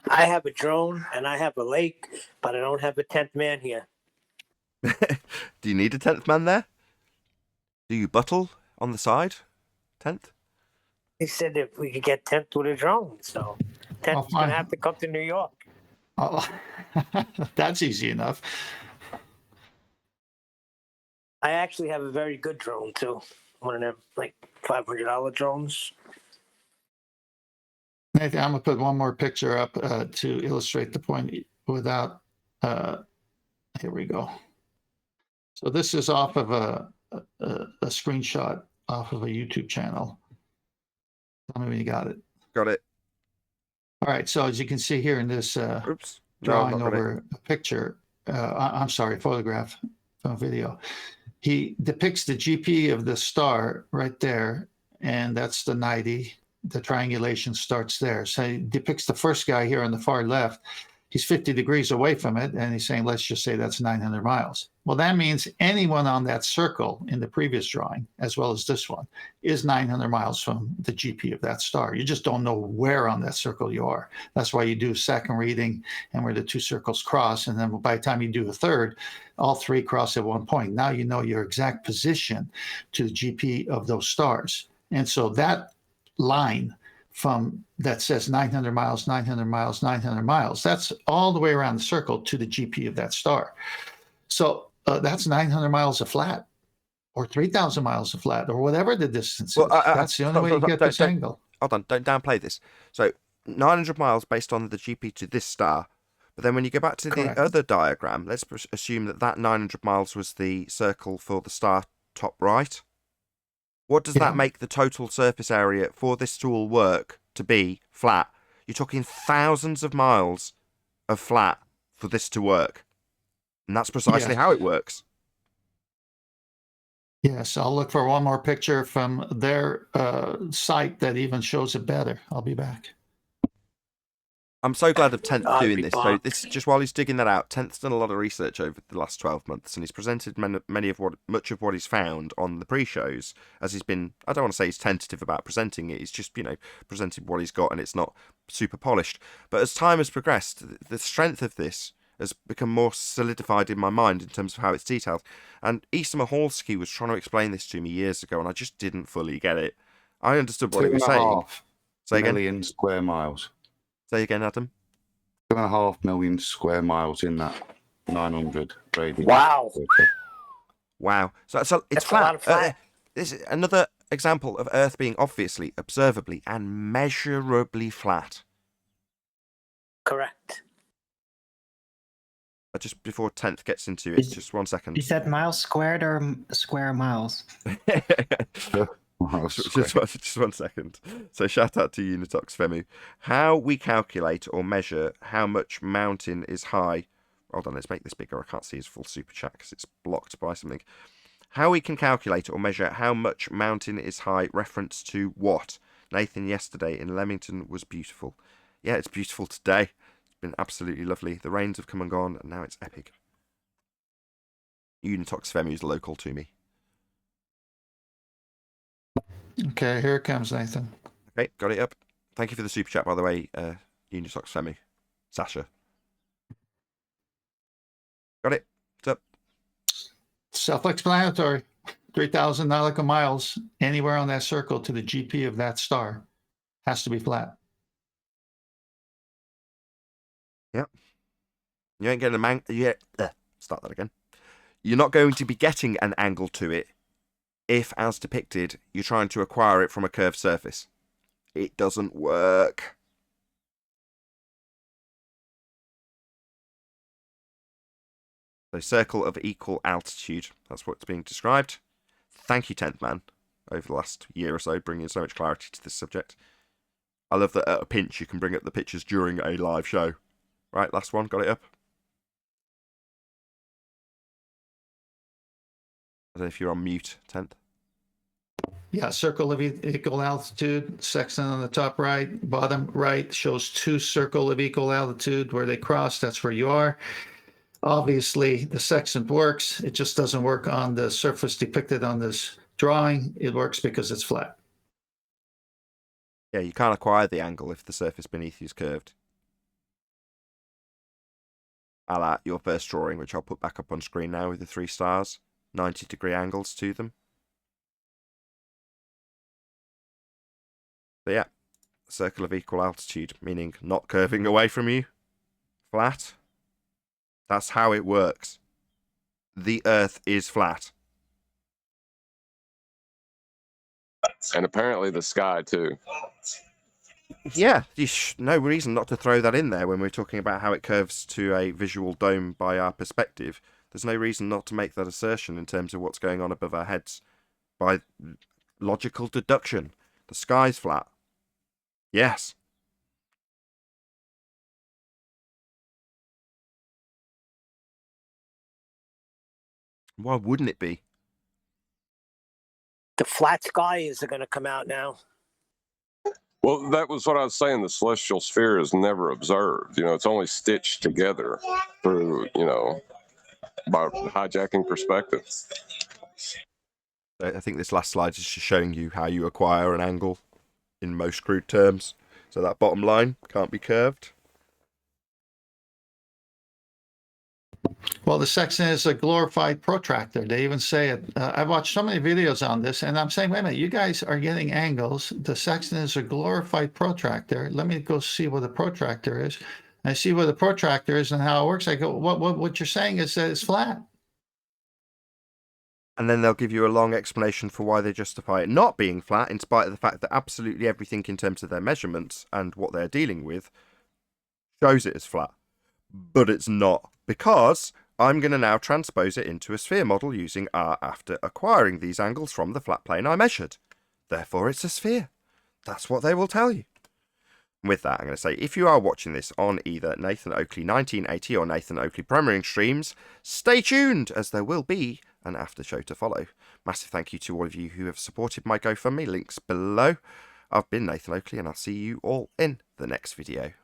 I have a drone and I have a lake, but I don't have a 10th man here. Do you need a 10th man there? Do you buttle on the side? 10th? He said if we could get 10th with a drone, so 10th's fine. gonna have to come to New York. Oh, that's easy enough. I actually have a very good drone too. One of them like $500 drones. Nathan, I'm gonna put one more picture up to illustrate the point without. Here we go. So this is off of a screenshot off of a YouTube channel. Tell me when you got it. Got it. All right. So as you can see here in this Oops. No, drawing not got it. over a picture, I'm sorry, photograph from a video. He depicts the GP of the star right there, and that's the 90. The triangulation starts there. So he depicts the first guy here on the far left. He's 50 degrees away from it, and he's saying, let's just say that's 900 miles. Well, that means anyone on that circle in the previous drawing, as well as this one, is 900 miles from the GP of that star. You just don't know where on that circle you are. That's why you do a second reading and where the two circles cross, and then by the time you do a third, all three cross at one point. Now you know your exact position to the GP of those stars. And so that line from that says 900 miles, 900 miles, 900 miles. That's all the way around the circle to the GP of that star. So that's 900 miles of flat, or 3,000 miles of flat, or whatever the distance is. That's the only way you get this angle. Hold on, don't downplay this. So 900 miles based on the GP to this star. But then when you go back to Correct. the other diagram, let's assume that that 900 miles was the circle for the star top right. What does that make the total surface area for this to all work to be flat? You're talking thousands of miles of flat for this to work. And that's precisely how it works. Yes, I'll look for one more picture from their site that even shows it better. I'll be back. I'm so glad of 10th I'll doing be this. So this just while he's digging that out, 10th's done a lot of research over the last 12 months, and he's presented much of what he's found on the pre-shows, as he's been, I don't want to say he's tentative about presenting it, he's just, presented what he's got, and it's not super polished. But as time has progressed, the strength of this has become more solidified in my mind in terms of how it's detailed. And Isa Mahalski was trying to explain this to me years ago, and I just didn't fully get it. I understood what he was saying. Say again. 2.5 million square miles. Say again, Adam. 2.5 million square miles in that 900 radius. Wow. Wow. So it's That's flat. a lot of flat. This is another example of Earth being obviously, observably, and measurably flat. Correct. Just before 10th gets into it, just 1 second. Is that miles squared or square miles? Just 1 second. So shout out to Unitox Femu. How we calculate or measure how much mountain is high. Hold on, let's make this bigger. I can't see his full super chat because it's blocked by something. How we can calculate or measure how much mountain is high, reference to what? Nathan yesterday in Leamington was beautiful. Yeah, it's beautiful today. It's been absolutely lovely. The rains have come and gone, and now it's epic. Unitox Femu is local to me. Okay, here it comes, Nathan. Okay, got it up. Thank you for the super chat, by the way, Unitox Femu. Sasha. Got it. It's up. Self-explanatory. 3,000 nautical miles anywhere on that circle to the GP of that star has to be flat. Yep. You ain't getting start that again. You're not going to be getting an angle to it if, as depicted, you're trying to acquire it from a curved surface. It doesn't work. So circle of equal altitude. That's what's being described. Thank you, 10th man, over the last year or so, bringing so much clarity to this subject. I love that at a pinch you can bring up the pictures during a live show. Right, last one, got it up. I don't know if you're on mute, 10th. Yeah, circle of equal altitude, section on the top right, bottom right shows two circle of equal altitude where they cross. That's where you are. Obviously, the section works. It just doesn't work on the surface depicted on this drawing. It works because it's flat. Yeah, you can't acquire the angle if the surface beneath you is curved. A la your first drawing, which I'll put back up on screen now with the 3 stars, 90-degree angles to them. So yeah, circle of equal altitude, meaning not curving away from you. flat. That's how it works. The Earth is flat. And apparently the sky too. Yeah, no reason not to throw that in there when we're talking about how it curves to a visual dome by our perspective. There's no reason not to make that assertion in terms of what's going on above our heads by logical deduction. The sky's flat. Yes. Why wouldn't it be? The flat skies are going to come out now. Well, that was what I was saying. The celestial sphere is never observed. It's only stitched together through, by hijacking perspective. I think this last slide is just showing you how you acquire an angle in most crude terms. So that bottom line can't be curved. Well, the sextant is a glorified protractor. They even say it. I've watched so many videos on this, and I'm saying, wait a minute, you guys are getting angles. The sextant is a glorified protractor. Let me go see what a protractor is. I see what a protractor is and how it works. I go, what you're saying is that it's flat. And then they'll give you a long explanation for why they justify it not being flat, in spite of the fact that absolutely everything in terms of their measurements and what they're dealing with shows it as flat. But it's not, because I'm going to now transpose it into a sphere model using R after acquiring these angles from the flat plane I measured. Therefore, it's a sphere. That's what they will tell you. With that, I'm going to say, if you are watching this on either Nathan Oakley 1980 or Nathan Oakley Premiering streams, stay tuned, as there will be an after show to follow. Massive thank you to all of you who have supported my GoFundMe, links below. I've been Nathan Oakley, and I'll see you all in the next video.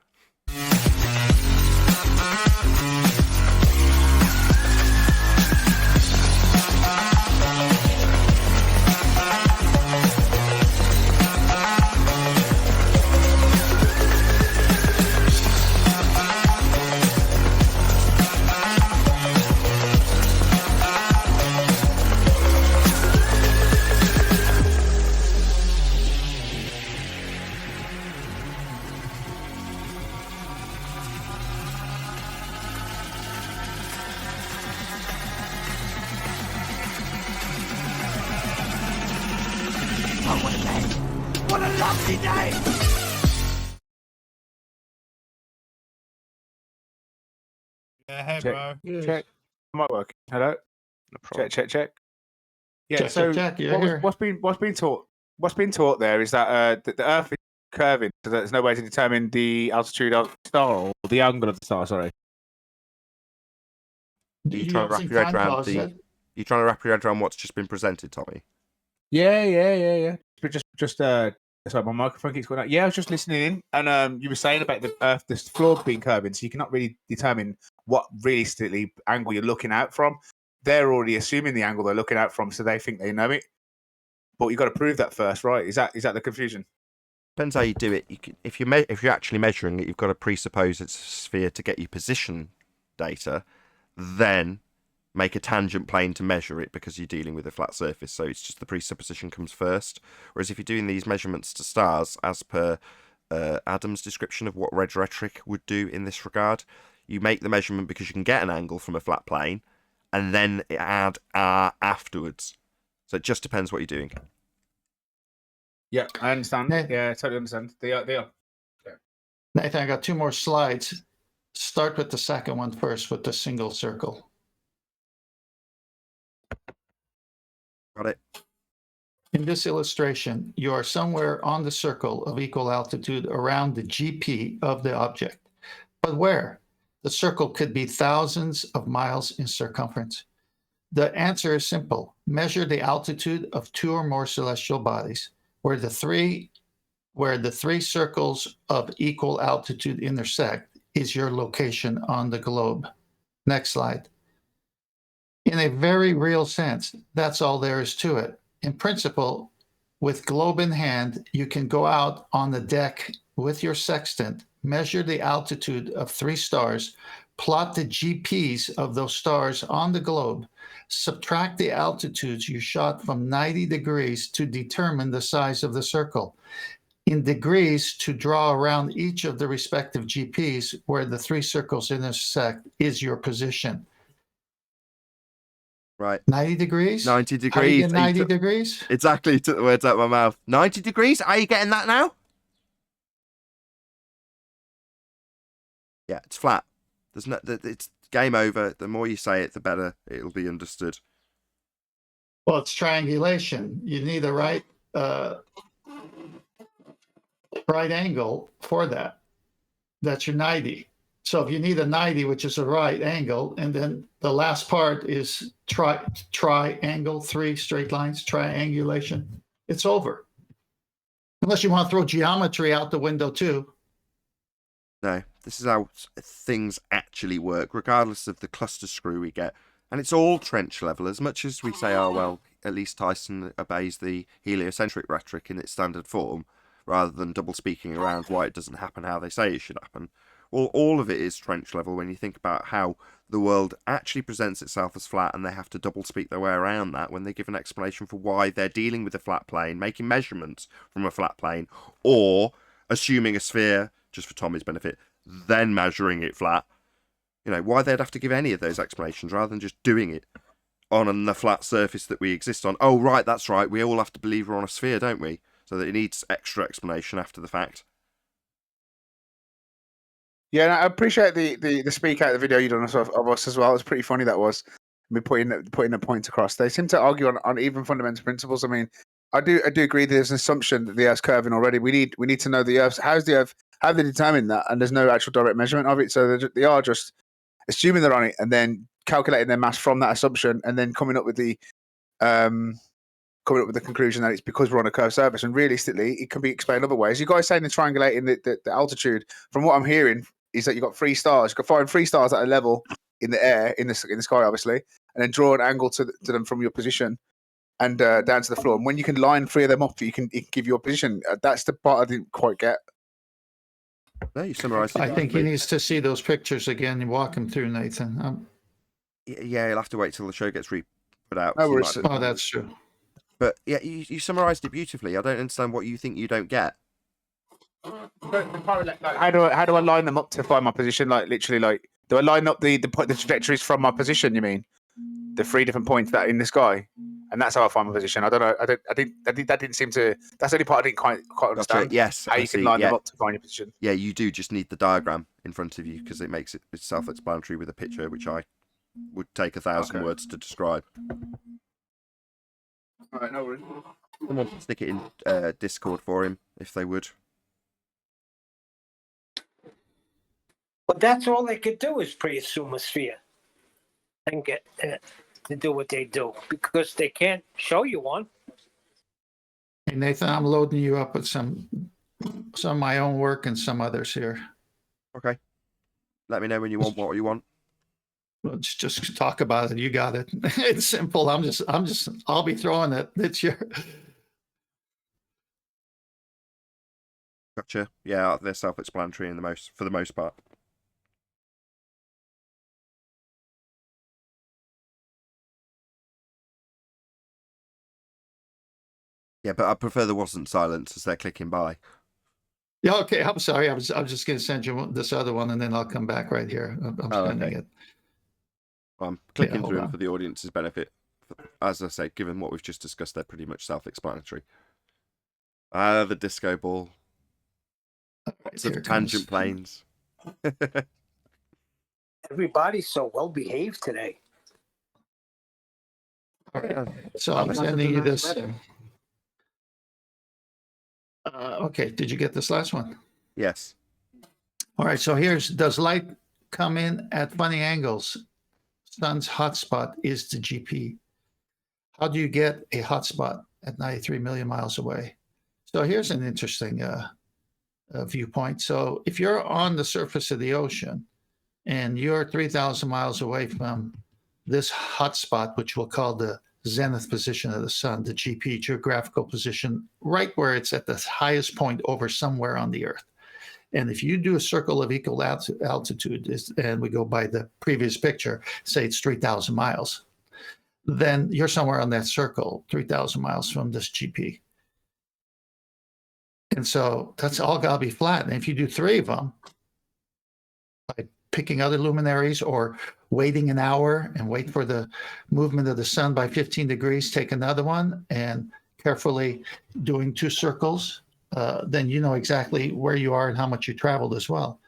Yeah, hey, Check. bro. Yes. Check. Might work. Hello. No problem. Check. Yeah. Check, so check, you're here. what's been taught there is that the Earth is curving, so there's no way to determine the altitude of the star or the angle of the star. Sorry. Are you trying to wrap your head around you trying to wrap your head around what's just been presented, Tommy? Yeah. But just sorry, my microphone keeps going out. Yeah, I was just listening in, and you were saying about the Earth, the floor being curving, so you cannot really determine what realistically angle you're looking out from. They're already assuming the angle they're looking out from, so they think they know it. But you've got to prove that first, right? Is that the confusion? Depends how you do it. If you're actually measuring it, you've got to presuppose it's a sphere to get you position data, then make a tangent plane to measure it because you're dealing with a flat surface. So it's just the presupposition comes first. Whereas if you're doing these measurements to stars, as per Adam's description of what red rhetoric would do in this regard, you make the measurement because you can get an angle from a flat plane, and then add R afterwards. So it just depends what you're doing. Yeah, I understand. Hey. Yeah, I totally understand. They are. Yeah. Nathan, I got 2 more slides. Start with the second one first with the single circle. Got it? In this illustration, you are somewhere on the circle of equal altitude around the GP of the object. But where? The circle could be thousands of miles in circumference. The answer is simple. Measure the altitude of 2 or more celestial bodies, where the three circles of equal altitude intersect is your location on the globe. Next slide. In a very real sense, that's all there is to it. In principle, with globe in hand, you can go out on the deck with your sextant, measure the altitude of 3 stars, plot the GPs of those stars on the globe, subtract the altitudes you shot from 90 degrees to determine the size of the circle. in degrees to draw around each of the respective GPs where the three circles intersect is your position. Right. 90 degrees? 90 How do you degrees. get 90 degrees? Exactly. Took the words out of my mouth. 90 degrees? Are you getting that now? Yeah, it's flat. There's no. It's game over. The more you say it, the better it'll be understood. Well, it's triangulation. You need a right angle for that. That's your 90. So if you need a 90, which is a right angle, and then the last part is triangle, 3 straight lines, triangulation, it's over. Unless you want to throw geometry out the window too. No, this is how things actually work, regardless of the cluster screw we get. And it's all trench level, as much as we say, oh, well, at least Tyson obeys the heliocentric rhetoric in its standard form, rather than double speaking around why it doesn't happen how they say it should happen. Well, all of it is trench level when you think about how the world actually presents itself as flat, and they have to double speak their way around that when they give an explanation for why they're dealing with a flat plane, making measurements from a flat plane, or assuming a sphere, just for Tommy's benefit, then measuring it flat. You know, why they'd have to give any of those explanations rather than just doing it on the flat surface that we exist on. Oh, right, that's right. We all have to believe we're on a sphere, don't we? So that it needs extra explanation after the fact. Yeah, and I appreciate the speak out of the video you done of us as well. It was pretty funny, that was. Me putting the point across. They seem to argue on even fundamental principles. I mean, I do agree there's an assumption that the Earth's curving already. We need to know the Earth. How they determine that? And there's no actual direct measurement of it. So they are just assuming they're on it and then calculating their mass from that assumption and then coming up with the conclusion that it's because we're on a curved surface. And realistically, it can be explained other ways. You guys saying they're triangulating the altitude. From what I'm hearing, is that you've got 3 stars. You can find 3 stars at a level in the air, in the sky, obviously, and then draw an angle to them from your position and down to the floor. And when you can line 3 of them up, it can give you a position. That's the part I didn't quite get. No, you summarised it. I think he needs to see those pictures again and walk him through, Nathan. Yeah, you'll have to wait till the show gets put out. No worries. Oh, that's true. But yeah, you summarised it beautifully. I don't understand what you think you don't get. How do I line them up to find my position? Like literally, like do I line up the trajectories from my position? You mean the 3 different points that are in the sky, and that's how I find my position. I don't know. I think that didn't seem to. That's the only part I didn't quite understand. Gotcha. Yes, how you can line them up to find your position. Yeah, you do just need the diagram in front of you because it makes it self-explanatory with a picture, which I would take 1,000 words to describe. All right, no worries. Someone stick it in Discord for him if they would. But that's all they could do is pre-assume a sphere and get to do what they do because they can't show you one. Hey, Nathan, I'm loading you up with some of my own work and some others here. Okay. Let me know when you want what you want. Let's just talk about it. You got it. It's simple. I'll be throwing it. It's your. Gotcha. Yeah, they're self-explanatory for the most part. Yeah, but I prefer there wasn't silence as they're clicking by. Yeah, okay. I'm sorry. I'm just going to send you this other one, and then I'll come back right here. I'm sending it. I'm clicking through them on. for the audience's benefit. As I say, given what we've just discussed, they're pretty much self-explanatory. The disco ball. Lots of tangent planes. Everybody's so well behaved today. Right. So I'm sending you this. Okay, did you get this last one? Yes. All right, so does light come in at funny angles? Sun's hotspot is the GP. How do you get a hotspot at 93 million miles away? So here's an interesting viewpoint. So if you're on the surface of the ocean and you're 3,000 miles away from this hotspot, which we'll call the zenith position of the sun, the GP, geographical position, right where it's at the highest point over somewhere on the Earth. And if you do a circle of equal altitude, and we go by the previous picture, say it's 3,000 miles, then you're somewhere on that circle, 3,000 miles from this GP. And so that's all got to be flat. And if you do 3 of them, by picking other luminaries or waiting an hour and wait for the movement of the sun by 15 degrees, take another one and carefully doing 2 circles, then you know exactly where you are and how much you traveled as well.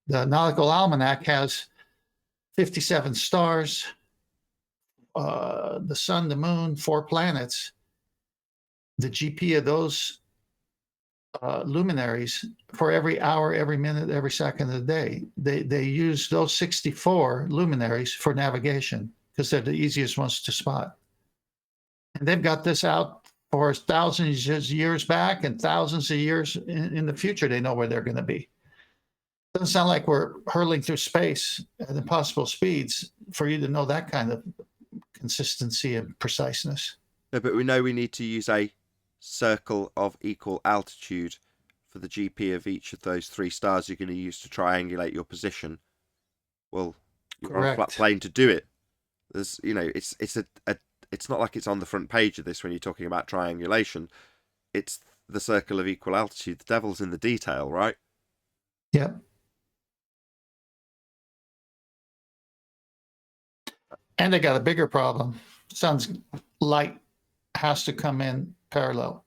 The Nautical Almanac has 57 stars, the sun, the moon, 4 planets. The GP of those luminaries for every hour, every minute, every second of the day. They use those 64 luminaries for navigation because they're the easiest ones to spot. And they've got this out for thousands of years back and thousands of years in the future. They know where they're going to be. Doesn't sound like we're hurling through space at impossible speeds for you to know that kind of consistency and preciseness. No, but we know we need to use a circle of equal altitude for the GP of each of those 3 stars you're going to use to triangulate your position. Well, you're on a flat plane to do it. There's, you know, it's not like it's on the front page of this when you're talking about triangulation. It's the circle of equal altitude. The devil's in the detail, right? Yep. And they got a bigger problem. Sun's light has to come in parallel.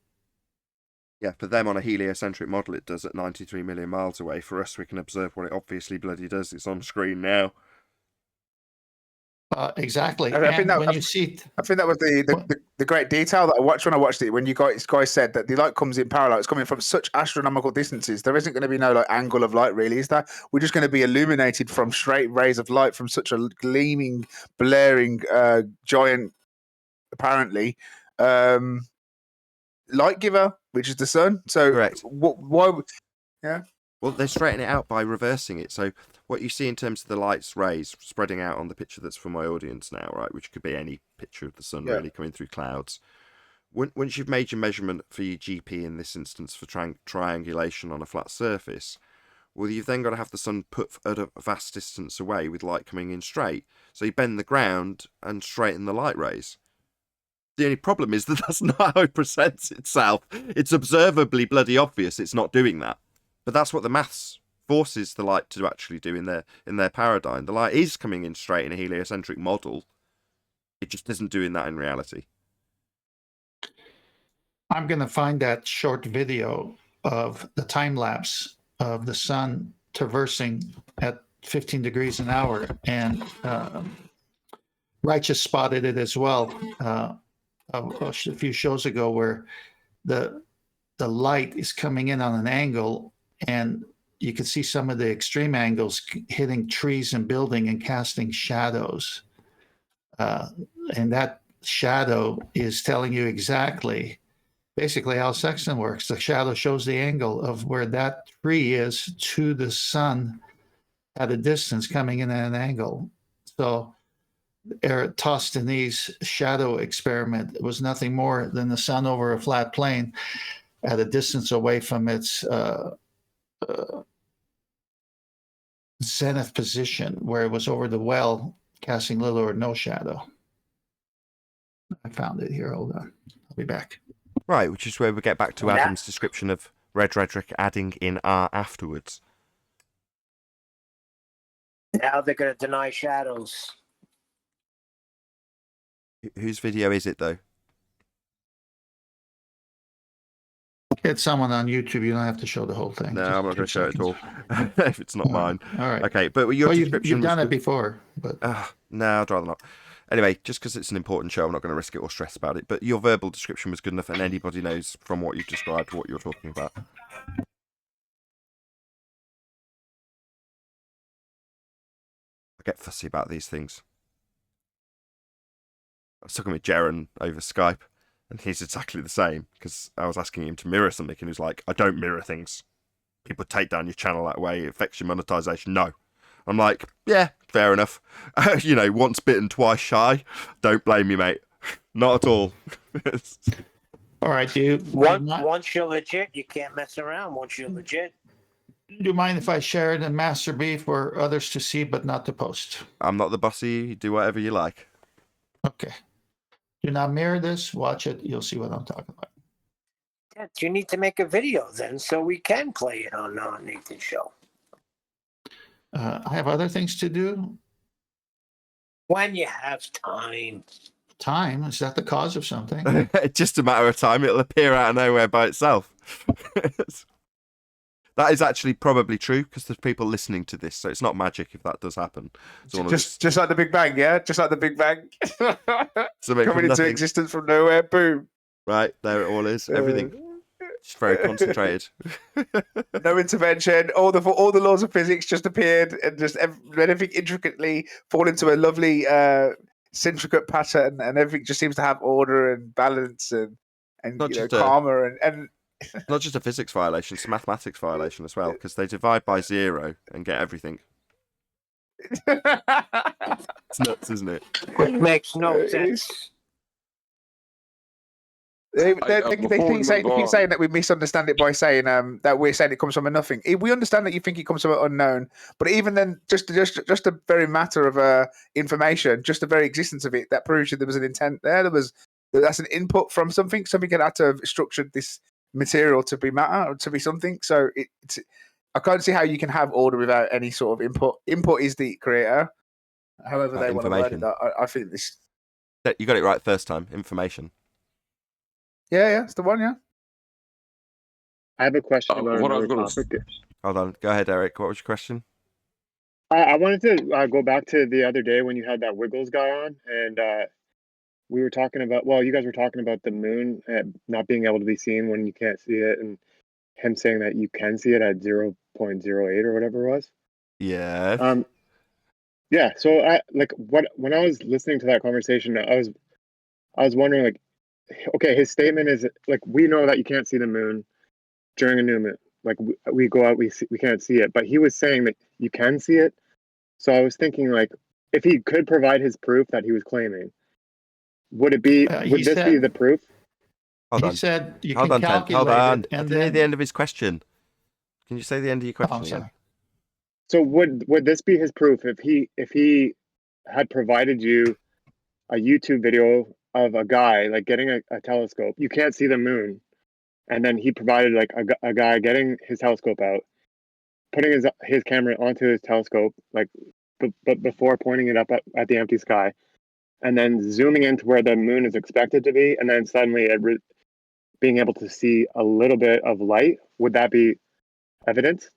Yeah, for them on a heliocentric model, it does at 93 million miles away. For us, we can observe what it obviously bloody does. It's on screen now. Exactly. I think that was the great detail that I watched when I watched it. When you guys said that the light comes in parallel, it's coming from such astronomical distances. There isn't going to be no like angle of light, really, is there? We're just going to be illuminated from straight rays of light from such a gleaming, blaring, giant, apparently, light giver, which is the sun. So, correct. Why? Yeah. Well, they straighten it out by reversing it. So what you see in terms of the light's rays spreading out on the picture that's for my audience now, right, which could be any picture of the sun really coming through clouds. Once you've made your measurement for your GP in this instance for triangulation on a flat surface, well, you've then got to have the sun put at a vast distance away with light coming in straight. So you bend the ground and straighten the light rays. The only problem is that that's not how it presents itself. It's observably bloody obvious it's not doing that. But that's what the maths forces the light to actually do in their paradigm. The light is coming in straight in a heliocentric model. It just isn't doing that in reality. I'm going to find that short video of the time lapse of the sun traversing at 15 degrees an hour. And Righteous spotted it as well a few shows ago, where the light is coming in on an angle, and you can see some of the extreme angles hitting trees and building and casting shadows. And that shadow is telling you exactly, basically, how sextant works. The shadow shows the angle of where that tree is to the sun at a distance coming in at an angle. So Eratosthenes' shadow experiment was nothing more than the sun over a flat plane at a distance away from its zenith position, where it was over the well, casting little or no shadow. I found it here. Hold on. I'll be back. Right, which is where we get back to Adam's description of Red Rhetoric adding in R afterwards. Now they're going to deny shadows. Whose video is it, though? It's someone on YouTube. You don't have to show the whole thing. No, Just I'm not going to show it at all. 2 seconds. If it's not mine. All right. Okay, but your description you've done was it before, but no, I'd rather not. Anyway, just because it's an important show, I'm not going to risk it or stress about it. But your verbal description was good enough, and anybody knows from what you've described what you're talking about. I get fussy about these things. I was talking with Jaren over Skype, and he's exactly the same, because I was asking him to mirror something, and he was like, I don't mirror things. People take down your channel that way, it affects your monetization. No. I'm like, yeah, fair enough. You know, once bitten, twice shy. Don't blame me, mate. Not at all. all right, dude. Once you're legit, you can't mess around. Once you're legit. Do you mind if I share it in Master B for others to see, but not to post? I'm not the bossy. You do whatever you like. Okay. Do not mirror this. Watch it. You'll see what I'm talking about. You need to make a video then, so we can play it on Nathan's show. I have other things to do. When you have time. Time, is that the cause of something? It's just a matter of time. It'll appear out of nowhere by itself. That is actually probably true because there's people listening to this, so it's not magic if that does happen. Just like the Big Bang, yeah? Just like the Big Bang. Something Coming from into nothing. existence from nowhere, boom. Right, there it all is. Everything. Just very concentrated. No intervention. All the laws of physics just appeared and just everything intricately fall into a lovely centricate pattern, and everything just seems to have order and balance and karma and It's not just a physics violation, it's a mathematics violation as well, because they divide by 0 and get everything. It's nuts, isn't it? It makes no sense. They before keep we saying move on- that we misunderstand it by saying that we're saying it comes from a nothing. We understand that you think it comes from an unknown, but even then, just a very matter of information, just the very existence of it, that proves that there was an intent there. That's an input from something. Something had to have structured this material to be matter or to be something. So it's I can't see how you can have order without any sort of input. Input is the creator. However they want to word it, Information. I think this. You got it right first time. Information. Yeah, it's the one. Yeah. I have a question about what I was another gonna topic. Hold on. Go ahead, Eric. What was your question? I wanted to go back to the other day when you had that Wiggles guy on, and we were talking about. Well, you guys were talking about the moon not being able to be seen when you can't see it, and him saying that you can see it at 0.08 or whatever it was. Yeah. Yeah. So when I was listening to that conversation, I was wondering, like, okay, his statement is like, we know that you can't see the moon during a new moon. Like we go out, we can't see it, but he was saying that you can see it. So I was thinking, like, if he could provide his proof that he was claiming, would it be? Would this be the proof? Hold on. He said you Hold can on, Ted. calculate Hold on. it, I and didn't hear then the end of his question. Can you say the end of your question again? sorry. So would this be his proof if he had provided you a YouTube video of a guy like getting a telescope? You can't see the moon, and then he provided like a guy getting his telescope out, putting his camera onto his telescope, like but before pointing it up at the empty sky, and then zooming into where the moon is expected to be, and then suddenly being able to see a little bit of light. Would that be evidence?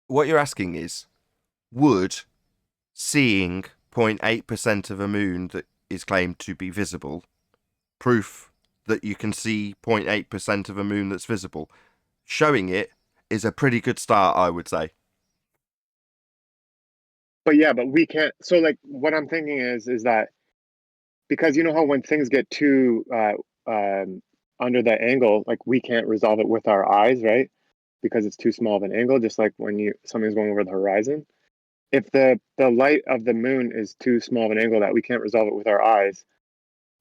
What you're asking is, would seeing 0.8% of a moon that is claimed to be visible proof that you can see 0.8% of a moon that's visible? Showing it is a pretty good start, I would say. But we can't. So like, what I'm thinking is that because you know how when things get too under that angle, like we can't resolve it with our eyes, right? Because it's too small of an angle, just like when something's going over the horizon. If the light of the moon is too small of an angle that we can't resolve it with our eyes,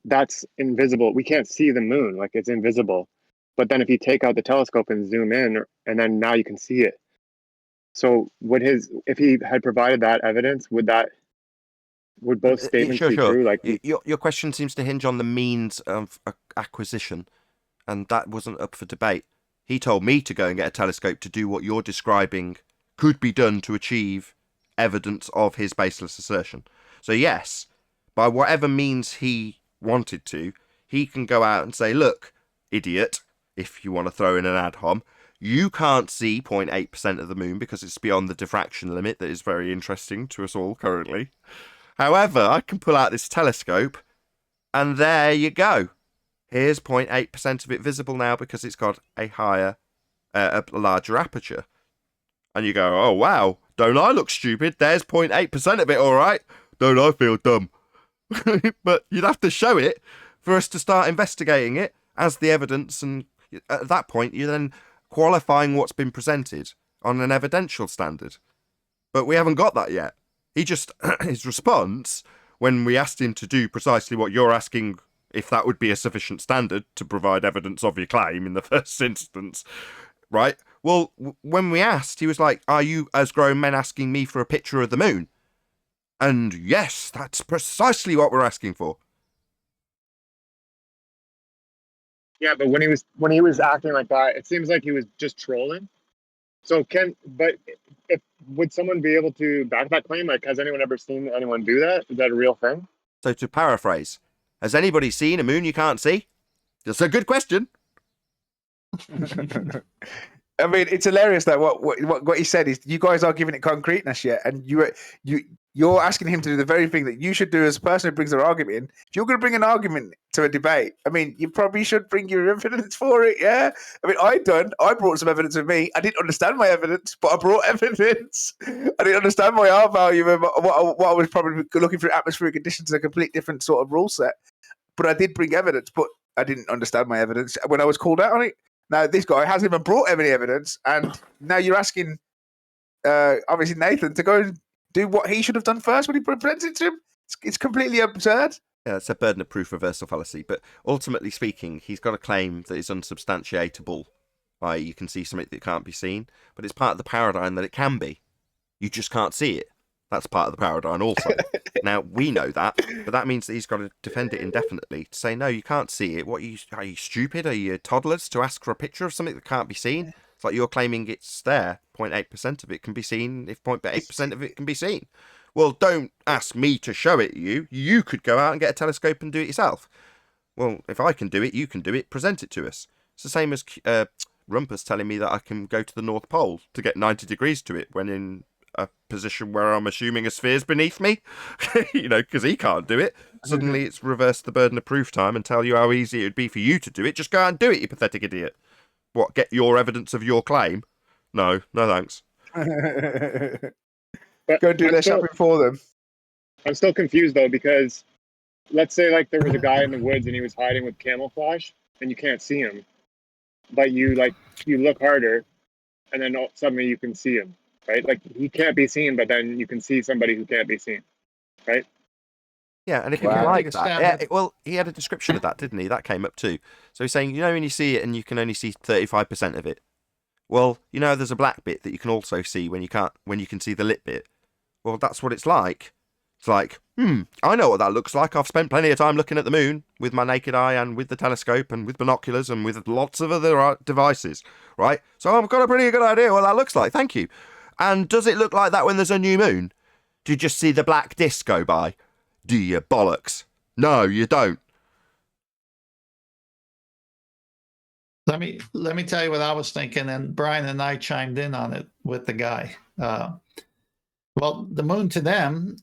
that's invisible. We can't see the moon, like it's invisible. But then if you take out the telescope and zoom in, and then now you can see it. So if he had provided that evidence, would both statements be Sure. true? Like your question seems to hinge on the means of acquisition, and that wasn't up for debate. He told me to go and get a telescope to do what you're describing could be done to achieve evidence of his baseless assertion. So yes, by whatever means he wanted to, he can go out and say, look, idiot, if you want to throw in an ad hom, you can't see 0.8% of the moon because it's beyond the diffraction limit that is very interesting to us all currently. However, I can pull out this telescope and there you go. Here's 0.8% of it visible now because it's got a larger aperture. And you go, oh wow, don't I look stupid? There's 0.8% of it, all right. Don't I feel dumb? But you'd have to show it for us to start investigating it as the evidence, and at that point you're then qualifying what's been presented on an evidential standard. But we haven't got that yet. He just, his response, when we asked him to do precisely what you're asking, if that would be a sufficient standard to provide evidence of your claim in the first instance, right? Well, when we asked, he was like, are you, as grown men, asking me for a picture of the moon? And yes, that's precisely what we're asking for. Yeah, but when he was acting like that, it seems like he was just trolling. So if would someone be able to back that claim? Like, has anyone ever seen anyone do that? Is that a real thing? So to paraphrase, has anybody seen a moon you can't see? That's a good question. I mean, it's hilarious that what he said is you guys are giving it concreteness yet, and you're asking him to do the very thing that you should do as a person who brings their argument in. If you're going to bring an argument to a debate, I mean, you probably should bring your evidence for it. Yeah, I mean, I brought some evidence with me. I didn't understand my evidence, but I brought evidence. I didn't understand my R value and what I was probably looking for atmospheric conditions, a complete different sort of rule set. But I did bring evidence, but I didn't understand my evidence when I was called out on it. Now, this guy hasn't even brought any evidence, and now you're asking, obviously, Nathan to go and do what he should have done first when he presents it to him. It's completely absurd. Yeah, it's a burden of proof reversal fallacy, but ultimately speaking, he's got a claim that is unsubstantiatable, i.e. you can see something that can't be seen, but it's part of the paradigm that it can be. You just can't see it. That's part of the paradigm also. Now, we know that, but that means that he's got to defend it indefinitely, to say, no, you can't see it. Are you stupid? Are you toddlers to ask for a picture of something that can't be seen? It's like you're claiming it's there, 0.8% of it can be seen, if 0.8% of it can be seen. Well, don't ask me to show it you. You could go out and get a telescope and do it yourself. Well, if I can do it, you can do it, present it to us. It's the same as Rumpus telling me that I can go to the North Pole to get 90 degrees to it when in a position where I'm assuming a sphere's beneath me, because he can't do it. Suddenly it's reversed the burden of proof time and tell you how easy it would be for you to do it. Just go out and do it, you pathetic idiot. What, get your evidence of your claim? No thanks. Go do their shopping for them. I'm still confused though, because let's say like there was a guy in the woods and he was hiding with camouflage and you can't see him, but you look harder and then suddenly you can see him. Right? Like, he can't be seen, but then you can see somebody who can't be seen. Right? Yeah, and if you like that... well, he had a description of that, didn't he? That came up too. So he's saying, when you see it and you can only see 35% of it. Well, there's a black bit that you can also see when you can see the lit bit. Well, that's what it's like. It's like, I know what that looks like. I've spent plenty of time looking at the moon with my naked eye and with the telescope and with binoculars and with lots of other devices, right? So I've got a pretty good idea what that looks like. Thank you. And does it look like that when there's a new moon? Do you just see the black disc go by? Do you, bollocks? No, you don't. Let me tell you what I was thinking, and Brian and I chimed in on it with the guy. Well, the moon to them,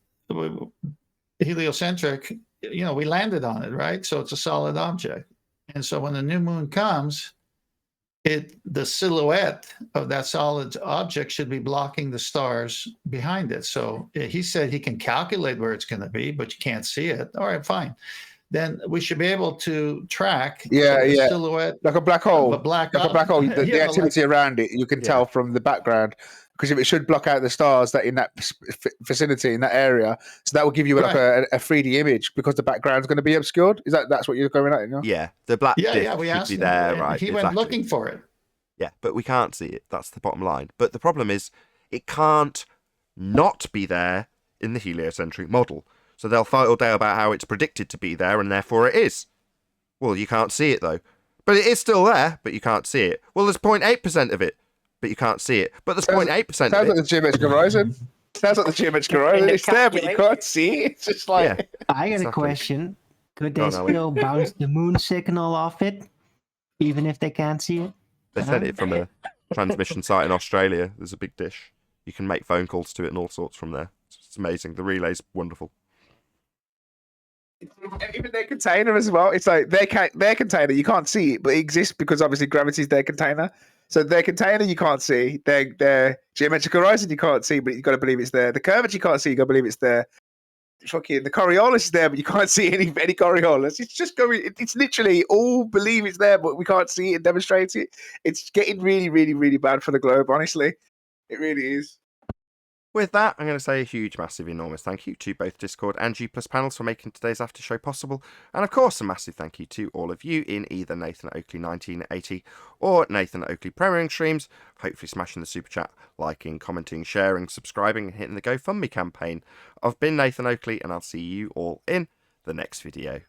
heliocentric, we landed on it, right? So it's a solid object. And so when the new moon comes, the silhouette of that solid object should be blocking the stars behind it. So he said he can calculate where it's going to be, but you can't see it. All right, fine. Then we should be able to track the silhouette like a black hole. Of a black hole. The activity around it, you can tell from the background. Because if it should block out the stars that in that vicinity, in that area, so that will give you like a 3D image because the background's going to be obscured. That's what you're going at? Yeah, the black disc should be there, right? He went looking for it. Yeah, but we can't see it. That's the bottom line. But the problem is, it can't not be there in the heliocentric model. So they'll fight all day about how it's predicted to be there, and therefore it is. Well, you can't see it though. But it is still there, but you can't see it. Well, there's 0.8% of it. But you can't see it. But there's 0.8% of it. Sounds like the geometric horizon. It's there, but you can't see it. It's just like... Yeah, I got a question. Could they still bounce the moon signal off it, even if they can't see it? They sent it from a transmission site in Australia. There's a big dish. You can make phone calls to it and all sorts from there. It's amazing. The relay's wonderful. Even their container as well. It's like their container, you can't see it, but it exists because obviously gravity's their container. So their container you can't see, their geometric horizon you can't see, but you've got to believe it's there. The curvature you can't see, you got to believe it's there. Fucking the Coriolis is there, but you can't see any Coriolis. It's just going. It's literally all believe it's there, but we can't see it and demonstrate it. It's getting really, really, really bad for the globe. Honestly, it really is. With that, I'm going to say a huge, massive, enormous thank you to both Discord and G+ panels for making today's after show possible. And of course, a massive thank you to all of you in either Nathan Oakley 1980 or Nathan Oakley premiering streams, hopefully smashing the super chat, liking, commenting, sharing, subscribing, and hitting the GoFundMe campaign. I've been Nathan Oakley, and I'll see you all in the next video.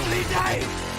lovely day.